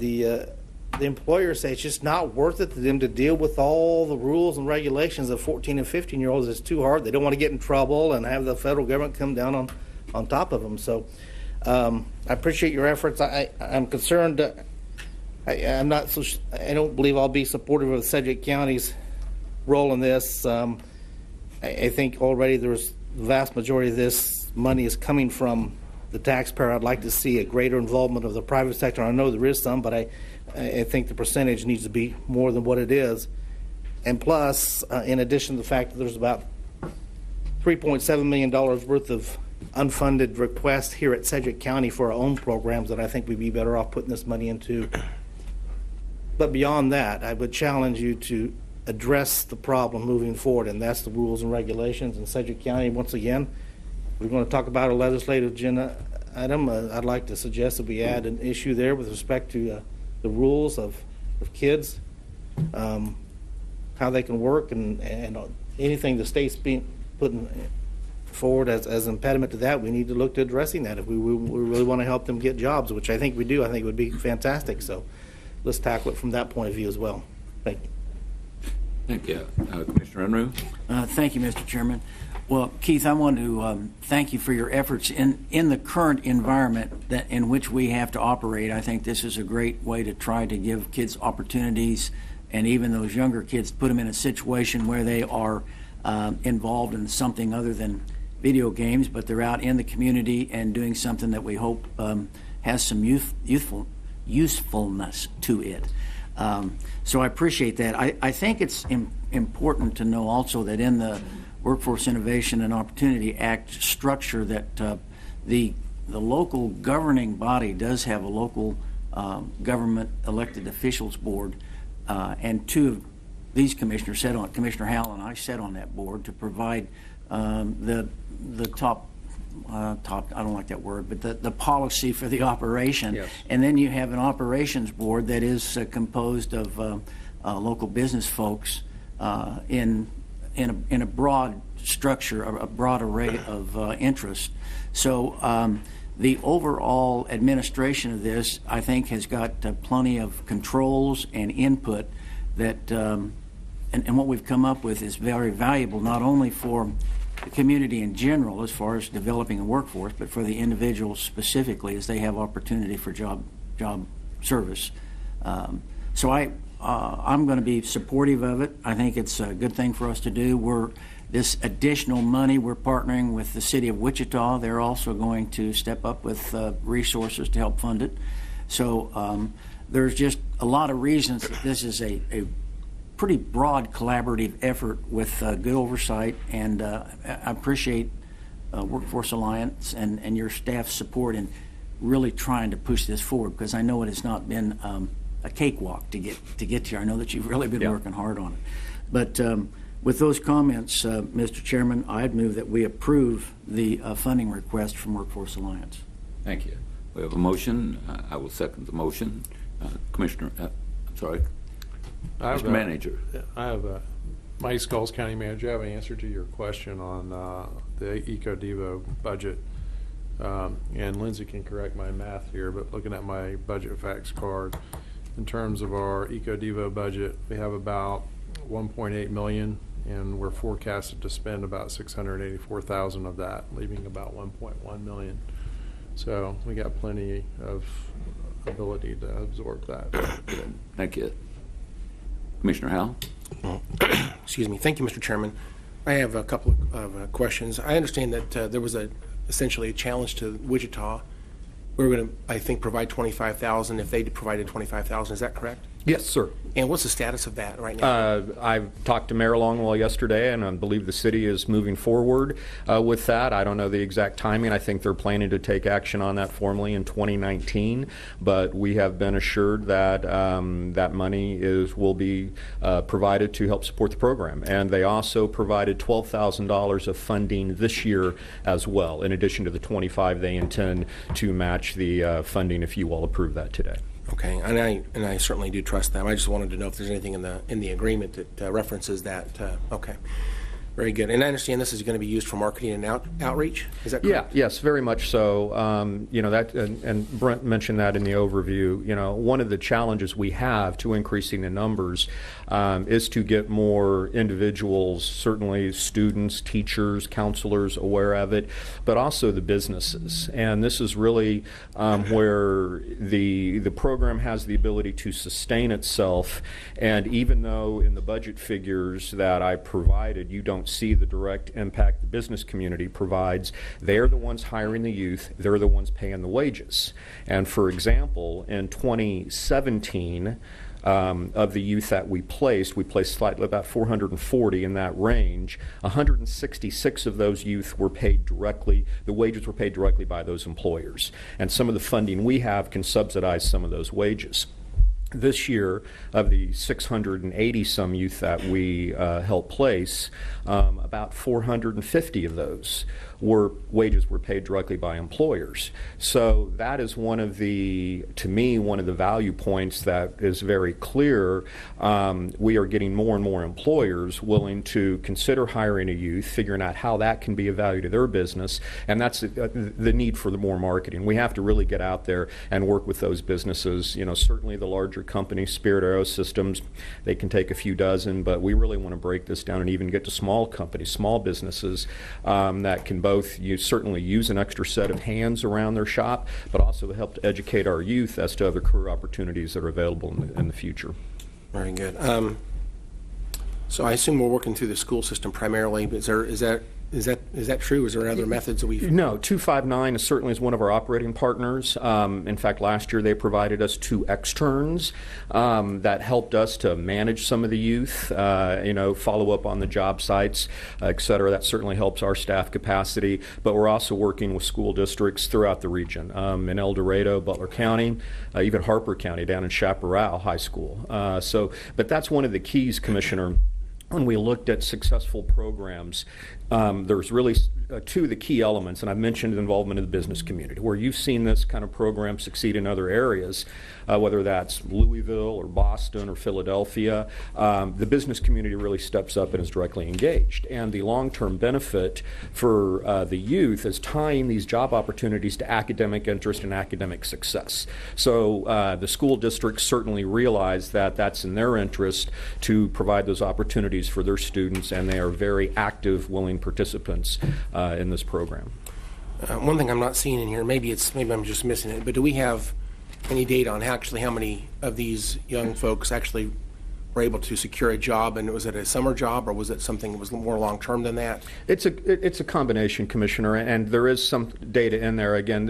the employers say it's just not worth it to them to deal with all the rules and regulations of 14 and 15-year-olds. It's too hard. They don't want to get in trouble and have the federal government come down on top of them. So I appreciate your efforts. I'm concerned. I don't believe I'll be supportive of Sedgwick County's role in this. I think already there's the vast majority of this money is coming from the taxpayer. I'd like to see a greater involvement of the private sector. I know there is some, but I think the percentage needs to be more than what it is. And plus, in addition to the fact that there's about $3.7 million worth of unfunded requests here at Sedgwick County for our own programs that I think we'd be better off putting this money into. But beyond that, I would challenge you to address the problem moving forward, and that's the rules and regulations in Sedgwick County. Once again, we're going to talk about a legislative agenda item. I'd like to suggest that we add an issue there with respect to the rules of kids, how they can work, and anything the state's being putting forward as an impediment to that. We need to look to addressing that if we really want to help them get jobs, which I think we do. I think it would be fantastic. So let's tackle it from that point of view as well. Thank you. Thank you. Commissioner Unruh? Thank you, Mr. Chairman. Well, Keith, I want to thank you for your efforts in the current environment in which we have to operate. I think this is a great way to try to give kids opportunities, and even those younger kids, put them in a situation where they are involved in something other than video games, but they're out in the community and doing something that we hope has some usefulness to it. So I appreciate that. I think it's important to know also that in the Workforce Innovation and Opportunity Act structure that the local governing body does have a local government elected officials board, and two of these commissioners sat on it. Commissioner Howell and I sat on that board to provide the top, I don't like that word, but the policy for the operation. Yes. And then you have an operations board that is composed of local business folks in a broad structure, a broad array of interests. So the overall administration of this, I think, has got plenty of controls and input that, and what we've come up with is very valuable, not only for the community in general as far as developing a workforce, but for the individuals specifically as they have opportunity for job service. So I'm going to be supportive of it. I think it's a good thing for us to do. This additional money, we're partnering with the city of Wichita. They're also going to step up with resources to help fund it. So there's just a lot of reasons that this is a pretty broad collaborative effort with good oversight, and I appreciate Workforce Alliance and your staff's support in really trying to push this forward, because I know it has not been a cakewalk to get here. I know that you've really been working hard on it. But with those comments, Mr. Chairman, I'd move that we approve the funding request from Workforce Alliance. Thank you. We have a motion. I will second the motion. Commissioner, I'm sorry. Mr. Manager. I have Mike Skulls, County Manager. I have an answer to your question on the EcoDevo budget. And Lindsay can correct my math here, but looking at my budget facts card, in terms of our EcoDevo budget, we have about $1.8 million, and we're forecasted to spend about $684,000 of that, leaving about $1.1 million. So we got plenty of ability to absorb that. Good. Thank you. Commissioner Howell. Excuse me. Thank you, Mr. Chairman. I have a couple of questions. I understand that there was essentially a challenge to Wichita. We were going to, I think, provide $25,000 if they provided $25,000. Is that correct? Yes, sir. And what's the status of that right now? I talked to Mayor Longwell yesterday, and I believe the city is moving forward with that. I don't know the exact timing. I think they're planning to take action on that formally in 2019, but we have been assured that that money will be provided to help support the program. And they also provided $12,000 of funding this year as well, in addition to the $25,000 they intend to match the funding if you all approve that today. Okay, and I certainly do trust them. I just wanted to know if there's anything in the agreement that references that. Okay, very good. And I understand this is going to be used for marketing and outreach. Is that correct? Yeah, yes, very much so. You know that, and Brent mentioned that in the overview. You know, one of the challenges we have to increasing the numbers is to get more individuals, certainly students, teachers, counselors, aware of it, but also the businesses. And this is really where the program has the ability to sustain itself. And even though in the budget figures that I provided, you don't see the direct impact the business community provides, they're the ones hiring the youth, they're the ones paying the wages. And for example, in 2017, of the youth that we placed slightly about 440 in that range. 166 of those youth were paid directly, the wages were paid directly by those employers. And some of the funding we have can subsidize some of those wages. This year, of the 680 some youth that we helped place, about 450 of those wages were paid directly by employers. So that is one of the, to me, one of the value points that is very clear. We are getting more and more employers willing to consider hiring a youth, figuring out how that can be of value to their business, and that's the need for the more marketing. We have to really get out there and work with those businesses. You know, certainly the larger companies, Spirit Aerosystems, they can take a few dozen, but we really want to break this down and even get to small companies, small businesses that can both certainly use an extra set of hands around their shop, but also help to educate our youth as to other career opportunities that are available in the future. Very good. So I assume we're working through the school system primarily. Is that Is that true? Is there other methods that we've? No, 259 certainly is one of our operating partners. In fact, last year they provided us 2 externs that helped us to manage some of the youth, follow up on the job sites, et cetera. That certainly helps our staff capacity. But we're also working with school districts throughout the region, in El Dorado, Butler County, even Harper County down in Chaparral High School. But that's one of the keys, Commissioner. When we looked at successful programs, there's really 2 of the key elements, and I've mentioned the involvement of the business community, where you've seen this kind of program succeed in other areas, whether that's Louisville or Boston or Philadelphia. The business community really steps up and is directly engaged. And the long-term benefit for the youth is tying these job opportunities to academic interest and academic success. So the school districts certainly realize that that's in their interest to provide those opportunities for their students, and they are very active, willing participants in this program. One thing I'm not seeing in here, maybe I'm just missing it, but do we have any data on how many of these young folks actually were able to secure a job? And was it a summer job, or was it something that was more long-term than that? It's a combination, Commissioner, and there is some data in there. Again,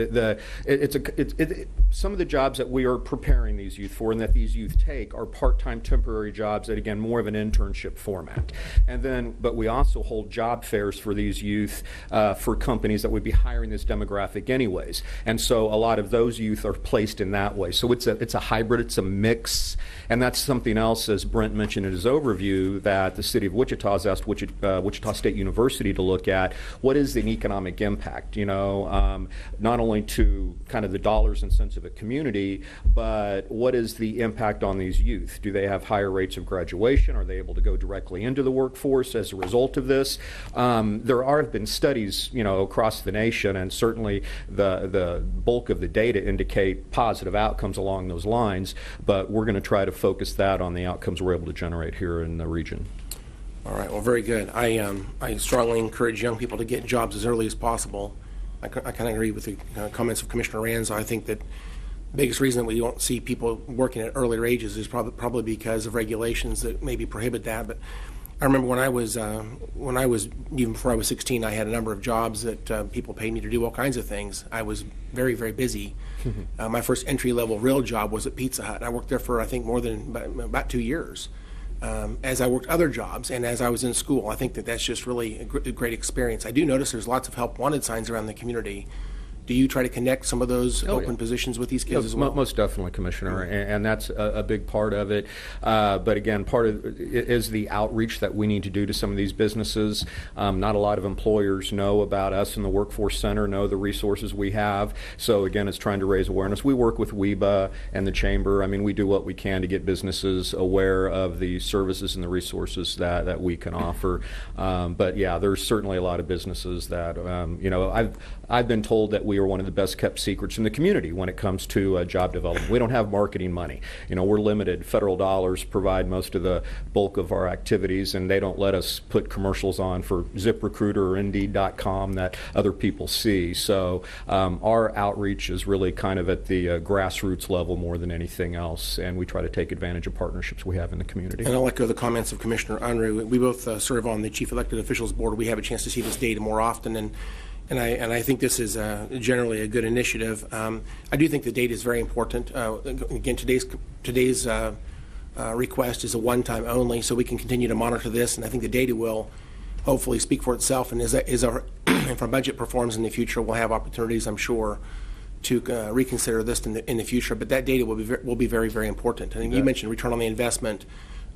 some of the jobs that we are preparing these youth for and that these youth take are part-time temporary jobs that, again, more of an internship format. But we also hold job fairs for these youth for companies that would be hiring this demographic anyways. And so a lot of those youth are placed in that way. So it's a hybrid, it's a mix, and that's something else, as Brent mentioned in his overview, that the city of Wichita has asked Wichita State University to look at. What is the economic impact, not only to kind of the dollars and cents of a community, but what is the impact on these youth? Do they have higher rates of graduation? Are they able to go directly into the workforce as a result of this? There have been studies, across the nation, and certainly the bulk of the data indicate positive outcomes along those lines, but we're going to try to focus that on the outcomes we're able to generate here in the region. All right, well, very good. I strongly encourage young people to get jobs as early as possible. I kind of agree with the comments of Commissioner Ranzo. I think that the biggest reason that we don't see people working at earlier ages is probably because of regulations that maybe prohibit that. But I remember when I was even before I was 16, I had a number of jobs that people paid me to do all kinds of things. I was very, very busy. My first entry-level real job was at Pizza Hut. I worked there for, I think, more than about 2 years. As I worked other jobs and as I was in school, I think that's just really a great experience. I do notice there's lots of help wanted signs around the community. Do you try to connect some of those open positions with these kids as well? Most definitely, Commissioner, and that's a big part of it. But again, part of it is the outreach that we need to do to some of these businesses. Not a lot of employers know about us in the Workforce Center, know the resources we have. So again, it's trying to raise awareness. We work with WEBA and the Chamber. I mean, we do what we can to get businesses aware of the services and the resources that we can offer. But yeah, there's certainly a lot of businesses that, I've been told that we are one of the best kept secrets in the community when it comes to job development. We don't have marketing money. We're limited. Federal dollars provide most of the bulk of our activities, and they don't let us put commercials on for ZipRecruiter or Indeed.com that other people see. So our outreach is really kind of at the grassroots level more than anything else, and we try to take advantage of partnerships we have in the community. And I'll echo the comments of Commissioner Unruh. We both serve on the Chief Elected Officials Board. We have a chance to see this data more often, and I think this is generally a good initiative. I do think the data is very important. Again, today's request is a one-time only, so we can continue to monitor this, and I think the data will hopefully speak for itself. And if our budget performs in the future, we'll have opportunities, I'm sure, to reconsider this in the future. But that data will be very, very important. And you mentioned return on the investment.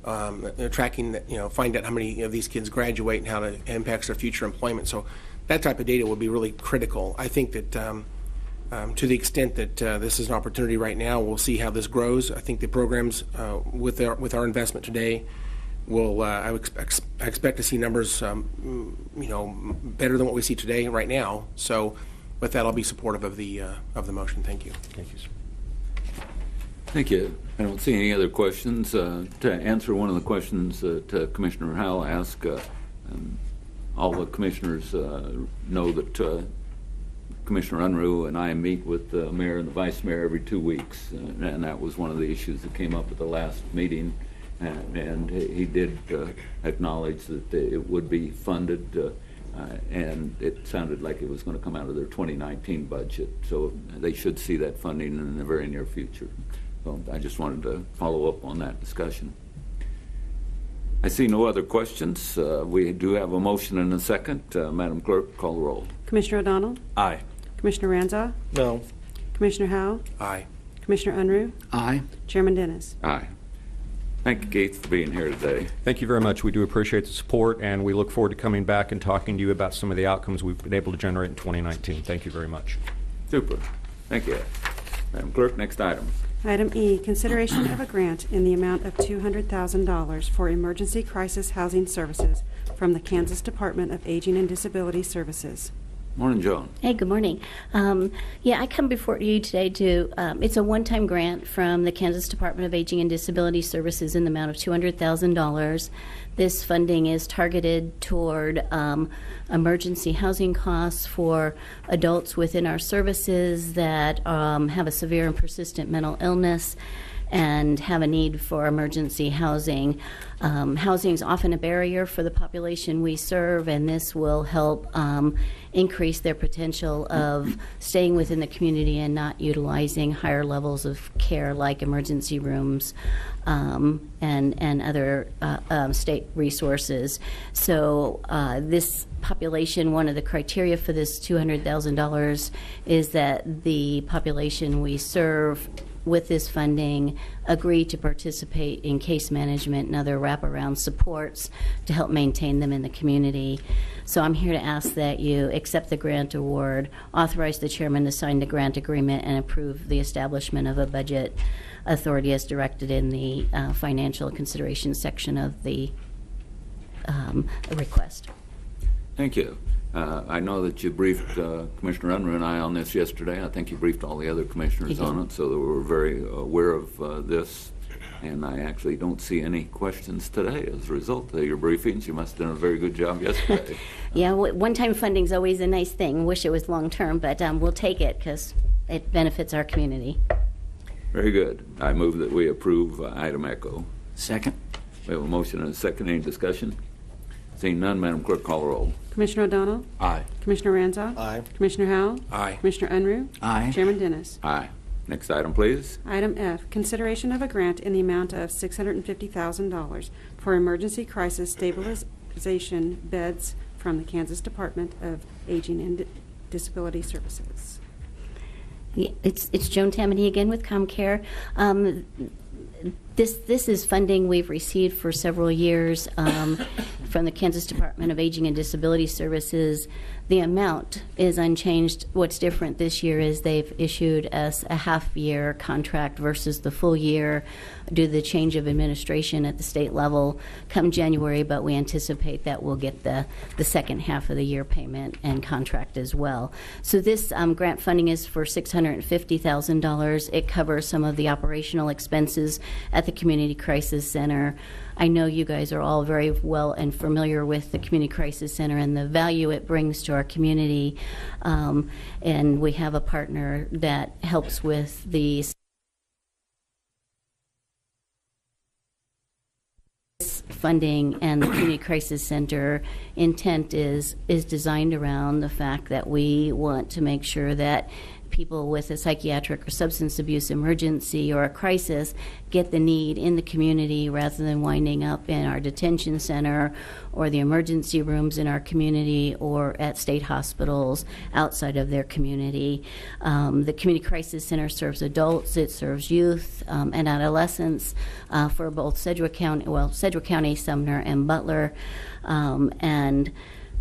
Tracking, find out how many of these kids graduate and how it impacts their future employment. So that type of data will be really critical. I think that to the extent that this is an opportunity right now, we'll see how this grows. I think the programs with our investment today will. I expect to see numbers, better than what we see today right now. So, with that, I'll be supportive of the motion. Thank you. Thank you, sir. Thank you. I don't see any other questions. To answer one of the questions that Commissioner Howell asked, all the commissioners know that Commissioner Unruh and I meet with the mayor and the vice mayor every 2 weeks, and that was one of the issues that came up at the last meeting, and he did acknowledge that it would be funded. and it sounded like it was going to come out of their 2019 budget. So they should see that funding in the very near future. So I just wanted to follow up on that discussion. I see no other questions. We do have a motion and a second. Madam Clerk, call the roll. Commissioner O'Donnell? Aye. Commissioner Ranzau? No. Commissioner Howell? Aye. Commissioner Unruh? Aye. Chairman Dennis? Aye. Thank you, Keith, for being here today. Thank you very much. We do appreciate the support, and we look forward to coming back and talking to you about some of the outcomes we've been able to generate in 2019. Thank you very much. Super. Thank you. Madam Clerk, next item. Item E, consideration of a grant in the amount of $200,000 for emergency crisis housing services from the Kansas Department of Aging and Disability Services. Morning, Joan. Hey, good morning. Yeah, I come before you today to, it's a one-time grant from the Kansas Department of Aging and Disability Services in the amount of $200,000. This funding is targeted toward emergency housing costs for adults within our services that have a severe and persistent mental illness and have a need for emergency housing. Housing is often a barrier for the population we serve, and this will help increase their potential of staying within the community and not utilizing higher levels of care like emergency rooms and other state resources. So this population, one of the criteria for this $200,000 is that the population we serve with this funding agree to participate in case management and other wraparound supports to help maintain them in the community. So I'm here to ask that you accept the grant award, authorize the chairman to sign the grant agreement, and approve the establishment of a budget authority as directed in the financial consideration section of the request. Thank you. I know that you briefed Commissioner Unruh and I on this yesterday. I think you briefed all the other commissioners on it, so that we're very aware of this. And I actually don't see any questions today as a result of your briefings. You must have done a very good job yesterday. Yeah, one-time funding is always a nice thing. Wish it was long-term, but we'll take it because it benefits our community. Very good. I move that we approve item Echo. Second. We have a motion and a second. Any discussion? Seeing none, Madam Clerk, call the roll. Commissioner O'Donnell? Aye. Commissioner Ranzau? Aye. Commissioner Howell? Aye. Commissioner Unruh? Aye. Chairman Dennis? Aye. Next item, please. Item F, consideration of a grant in the amount of $650,000 for emergency crisis stabilization beds from the Kansas Department of Aging and Disability Services. Yeah, it's Joan Tammany again with ComCare. This is funding we've received for several years from the Kansas Department of Aging and Disability Services. The amount is unchanged. What's different this year is they've issued us a half-year contract versus the full year due to the change of administration at the state level come January, but we anticipate that we'll get the second half of the year payment and contract as well. So this grant funding is for $650,000. It covers some of the operational expenses at the Community Crisis Center. I know you guys are all very well and familiar with the Community Crisis Center and the value it brings to our community. And we have a partner that helps with the funding, and the Community Crisis Center intent is designed around the fact that we want to make sure that people with a psychiatric or substance abuse emergency or a crisis get the need in the community rather than winding up in our detention center or the emergency rooms in our community or at state hospitals outside of their community. The Community Crisis Center serves adults, it serves youth and adolescents for both Sedgwick County, Sumner, and Butler. And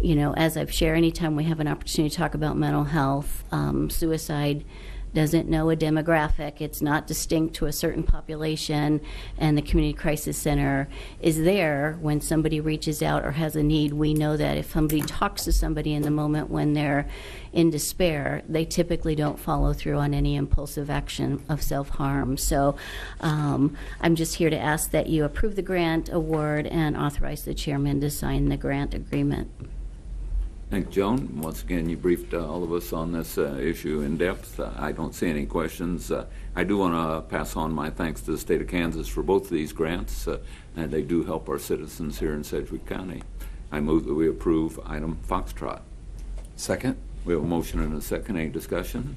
you know, as I've shared, anytime we have an opportunity to talk about mental health, suicide doesn't know a demographic. It's not distinct to a certain population, and the Community Crisis Center is there when somebody reaches out or has a need. We know that if somebody talks to somebody in the moment when they're in despair, they typically don't follow through on any impulsive action of self-harm. So I'm just here to ask that you approve the grant award and authorize the chairman to sign the grant agreement. Thank you, Joan. Once again, you briefed all of us on this issue in depth. I don't see any questions. I do want to pass on my thanks to the state of Kansas for both of these grants, and they do help our citizens here in Sedgwick County. I move that we approve item Foxtrot. Second. We have a motion and a second. Any discussion?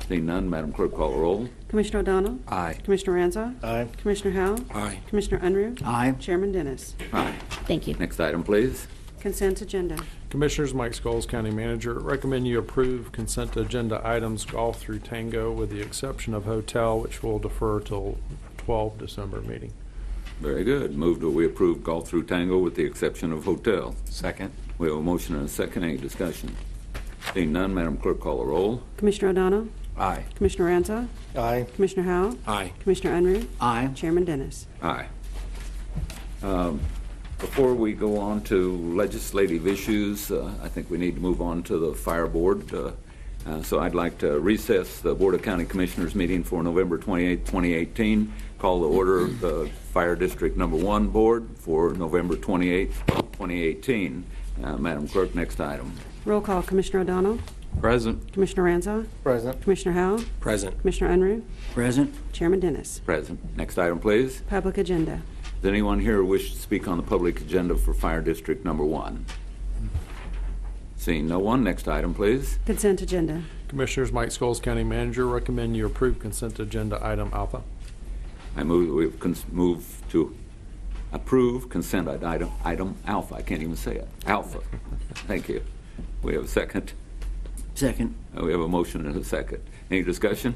Seeing none, Madam Clerk, call the roll. Commissioner O'Donnell? Aye. Commissioner Ranzau? Aye. Commissioner Howell? Aye. Commissioner Unruh? Aye. Chairman Dennis? Aye. Thank you. Next item, please. Consent agenda. Commissioners, Mike Scholes, County Manager, recommend you approve consent agenda items golf through tango with the exception of hotel, which will defer till 12 December meeting. Very good. Move that we approve golf through tango with the exception of hotel. Second. We have a motion and a second. Any discussion? Seeing none, Madam Clerk, call the roll. Commissioner O'Donnell? Aye. Commissioner Ranzau? Aye. Commissioner Howell? Aye. Commissioner Unruh? Aye. Chairman Dennis? Aye. Before we go on to legislative issues, I think we need to move on to the fire board. So I'd like to recess the Board of County Commissioners meeting for November 28, 2018. Call the order of the Fire District Number 1 Board for November 28, 2018. Madam Clerk, next item. Roll call. Commissioner O'Donnell? Present. Commissioner Ranzau? Present. Commissioner Howell? Present. Commissioner Unruh? Present. Chairman Dennis? Present. Next item, please. Public agenda. Does anyone here wish to speak on the public agenda for Fire District Number 1? Seeing no one, next item, please. Consent agenda. Commissioners, Mike Scholes, County Manager, recommend you approve consent agenda item alpha. I move that we move to approve consent item alpha. I can't even say it. Alpha. Thank you. We have a second. Second. We have a motion and a second. Any discussion?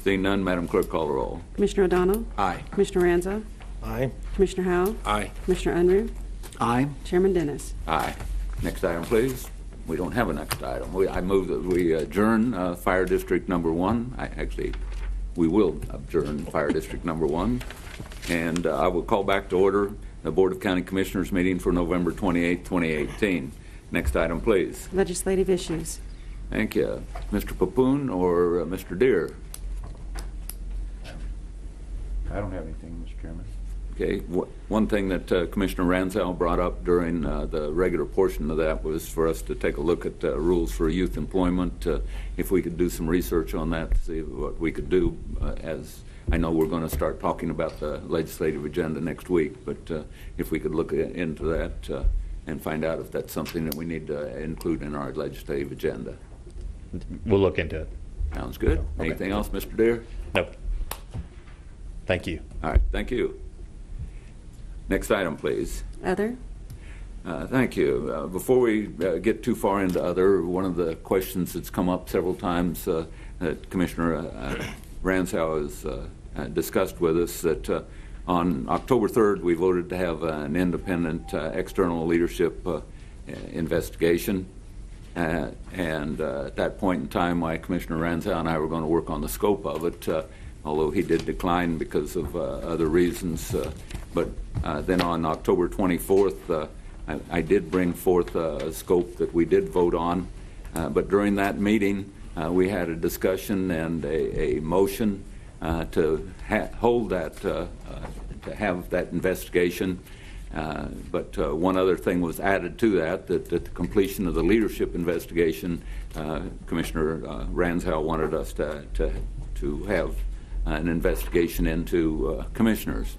Seeing none, Madam Clerk, call the roll. Commissioner O'Donnell? Aye. Commissioner Ranzau? Aye. Commissioner Howell? Aye. Commissioner Unruh? Aye. Chairman Dennis? Aye. Next item, please. We don't have a next item. I move that we adjourn Fire District Number 1. We will adjourn Fire District Number 1. And I will call back to order the Board of County Commissioners meeting for November 28, 2018. Next item, please. Legislative issues. Thank you. Mr. Papoon or Mr. Deere? I don't have anything, Mr. Chairman. Okay. One thing that Commissioner Ranzau brought up during the regular portion of that was for us to take a look at rules for youth employment. If we could do some research on that, see what we could do. As I know we're going to start talking about the legislative agenda next week, but if we could look into that and find out if that's something that we need to include in our legislative agenda. We'll look into it. Sounds good. Okay. Anything else, Mr. Deere? Nope. Thank you. All right. Thank you. Next item, please. Other? Thank you. Before we get too far into other, one of the questions that's come up several times that Commissioner Ranzau has discussed with us that on October 3rd we voted to have an independent external leadership investigation. And at that point in time, Commissioner Ranzau and I were going to work on the scope of it, although he did decline because of other reasons. But then on October 24th, I did bring forth a scope that we did vote on. But during that meeting, we had a discussion and a motion to hold that, to have that investigation. But one other thing was added to that at the completion of the leadership investigation, Commissioner Ranzau wanted us to have an investigation into commissioners.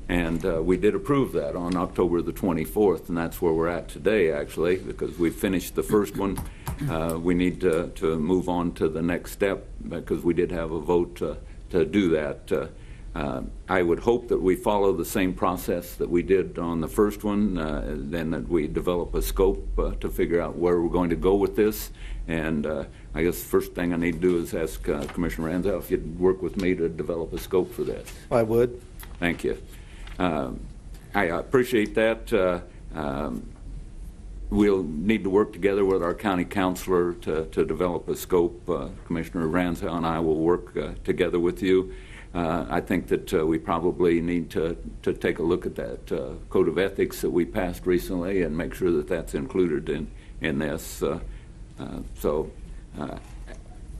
And we did approve that on October the 24th, and that's where we're at today, actually, because we finished the first one. We need to move on to the next step because we did have a vote to do that. I would hope that we follow the same process that we did on the first one, then that we develop a scope to figure out where we're going to go with this. And I guess the first thing I need to do is ask Commissioner Ranzau if you'd work with me to develop a scope for this. I would. Thank you. I appreciate that. We'll need to work together with our county counselor to develop a scope. Commissioner Ranzau and I will work together with you. I think that we probably need to take a look at that code of ethics that we passed recently and make sure that that's included in this.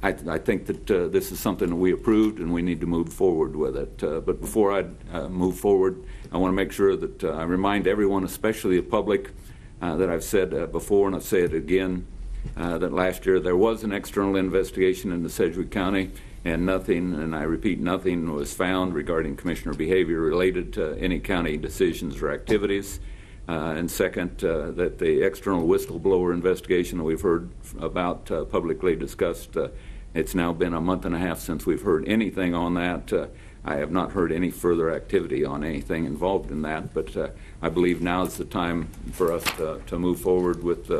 I think that this is something that we approved and we need to move forward with it. But before I move forward, I want to make sure that I remind everyone, especially the public, that I've said before and I'll say it again, that last year there was an external investigation into Sedgwick County and nothing, and I repeat, nothing was found regarding commissioner behavior related to any county decisions or activities. And second, that the external whistleblower investigation that we've heard about publicly discussed, it's now been a month and a half since we've heard anything on that. I have not heard any further activity on anything involved in that, but I believe now is the time for us to move forward with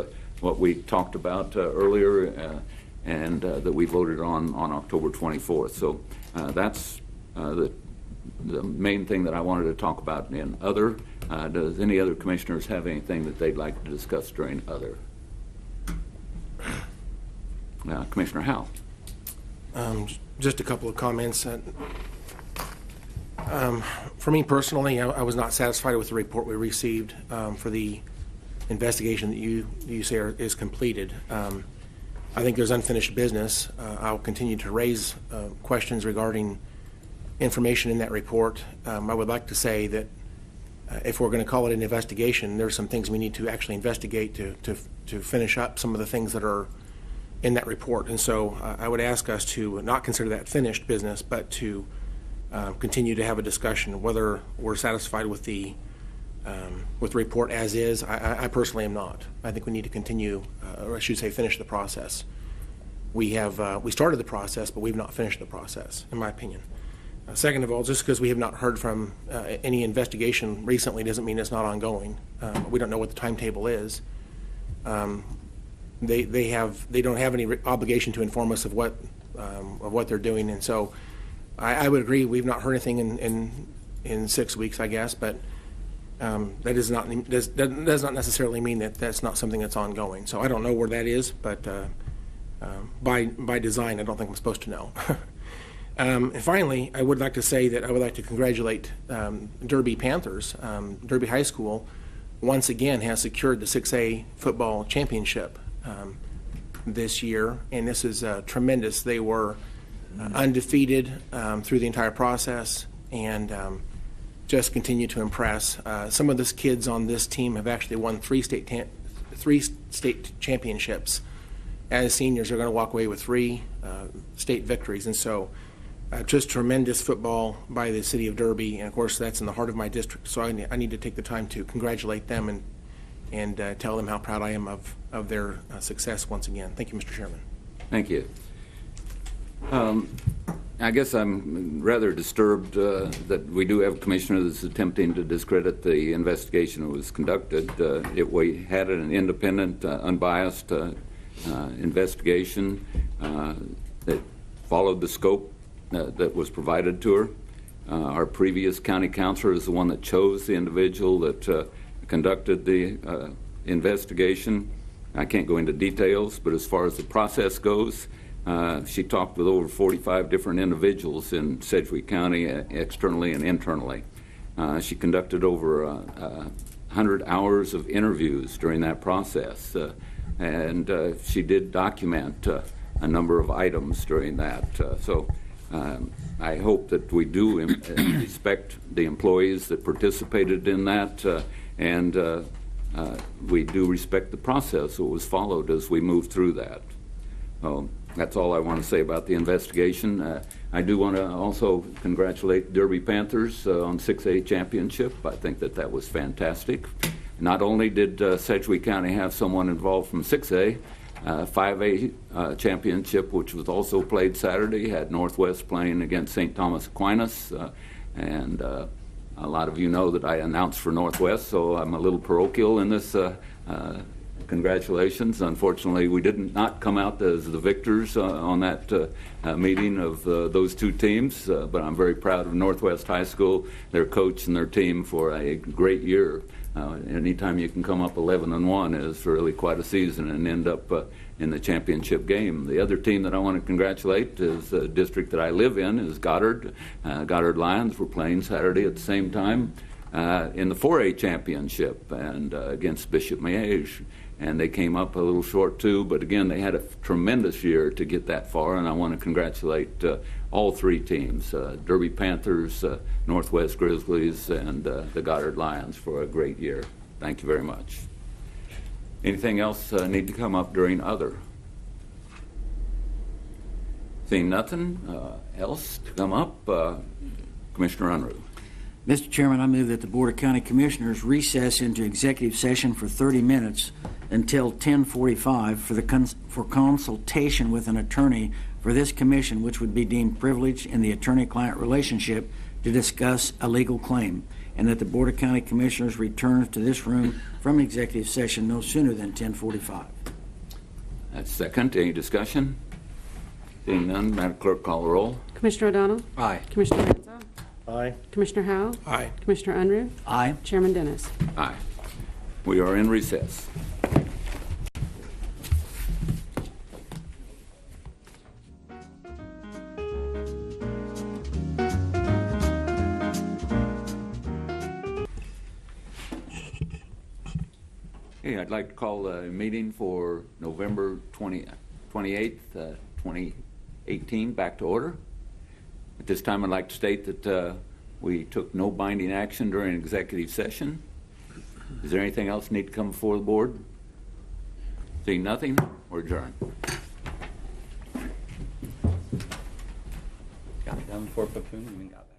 what we talked about earlier and that we voted on October 24th. So that's the main thing that I wanted to talk about in other. Does any other commissioners have anything that they'd like to discuss during other? Commissioner Howell. Just a couple of comments. For me personally, I was not satisfied with the report we received for the investigation that you say is completed. I think there's unfinished business. I'll continue to raise questions regarding information in that report. I would like to say that if we're going to call it an investigation, there's some things we need to actually investigate to finish up some of the things that are in that report. And so I would ask us to not consider that finished business, but to continue to have a discussion whether we're satisfied with the report as is. I personally am not. I think we need to continue, or I should say finish the process. We started the process, but we've not finished the process, in my opinion. Second of all, just because we have not heard from any investigation recently doesn't mean it's not ongoing. We don't know what the timetable is. They don't have any obligation to inform us of what they're doing, and so I would agree we've not heard anything in 6 weeks, I guess, but that does not necessarily mean that that's not something that's ongoing. So I don't know where that is, but by design, I don't think I'm supposed to know. And finally, I would like to say that I would like to congratulate Derby Panthers. Derby High School once again has secured the 6A football championship this year, and this is tremendous. They were undefeated through the entire process and just continue to impress. Some of these kids on this team have actually won three state championships. As seniors, they're going to walk away with 3 state victories, and so just tremendous football by the city of Derby, and of course that's in the heart of my district, so I need to take the time to congratulate them and tell them how proud I am of their success once again. Thank you, Mr. Chairman. Thank you. I guess I'm rather disturbed that we do have a commissioner that's attempting to discredit the investigation that was conducted. We had an independent, unbiased investigation that followed the scope that was provided to her. Our previous county counselor is the one that chose the individual that conducted the investigation. I can't go into details, but as far as the process goes, she talked with over 45 different individuals in Sedgwick County, externally and internally. She conducted over 100 hours of interviews during that process, and she did document a number of items during that. So I hope that we do respect the employees that participated in that, and we do respect the process that was followed as we moved through that. That's all I want to say about the investigation. I do want to also congratulate Derby Panthers on 6A championship. I think that was fantastic. Not only did Sedgwick County have someone involved from 6A, 5A championship, which was also played Saturday, had Northwest playing against St. Thomas Aquinas, and a lot of you know that I announced for Northwest, so I'm a little parochial in this. Congratulations. Unfortunately, we did not come out as the victors on that meeting of those two teams, but I'm very proud of Northwest High School, their coach and their team for a great year. Anytime you can come up 11-1 is really quite a season and end up in the championship game. The other team that I want to congratulate is the district that I live in, is Goddard. Goddard Lions were playing Saturday at the same time in the 4A championship and against Bishop Miege. And they came up a little short too, but again, they had a tremendous year to get that far, and I want to congratulate all 3 teams, Derby Panthers, Northwest Grizzlies, and the Goddard Lions for a great year. Thank you very much. Anything else need to come up during other? Seeing nothing else to come up, Commissioner Unruh. Mr. Chairman, I move that the Board of County Commissioners recess into executive session for 30 minutes until 10:45 for consultation with an attorney for this commission, which would be deemed privileged in the attorney-client relationship to discuss a legal claim, and that the Board of County Commissioners returns to this room from executive session no sooner than 10:45. That's second. Any discussion? Seeing none, Madam Clerk, call the roll. Commissioner O'Donnell? Aye. Commissioner Renzo? Aye. Commissioner Howell? Aye. Commissioner Unruh? Aye. Chairman Dennis? Aye. We are in recess. Hey, I'd like to call a meeting for November 28th, 2018 back to order. At this time, I'd like to state that we took no binding action during executive session. Is there anything else need to come before the board? Seeing nothing, we're adjourned. Got it done before Buffoon even got back.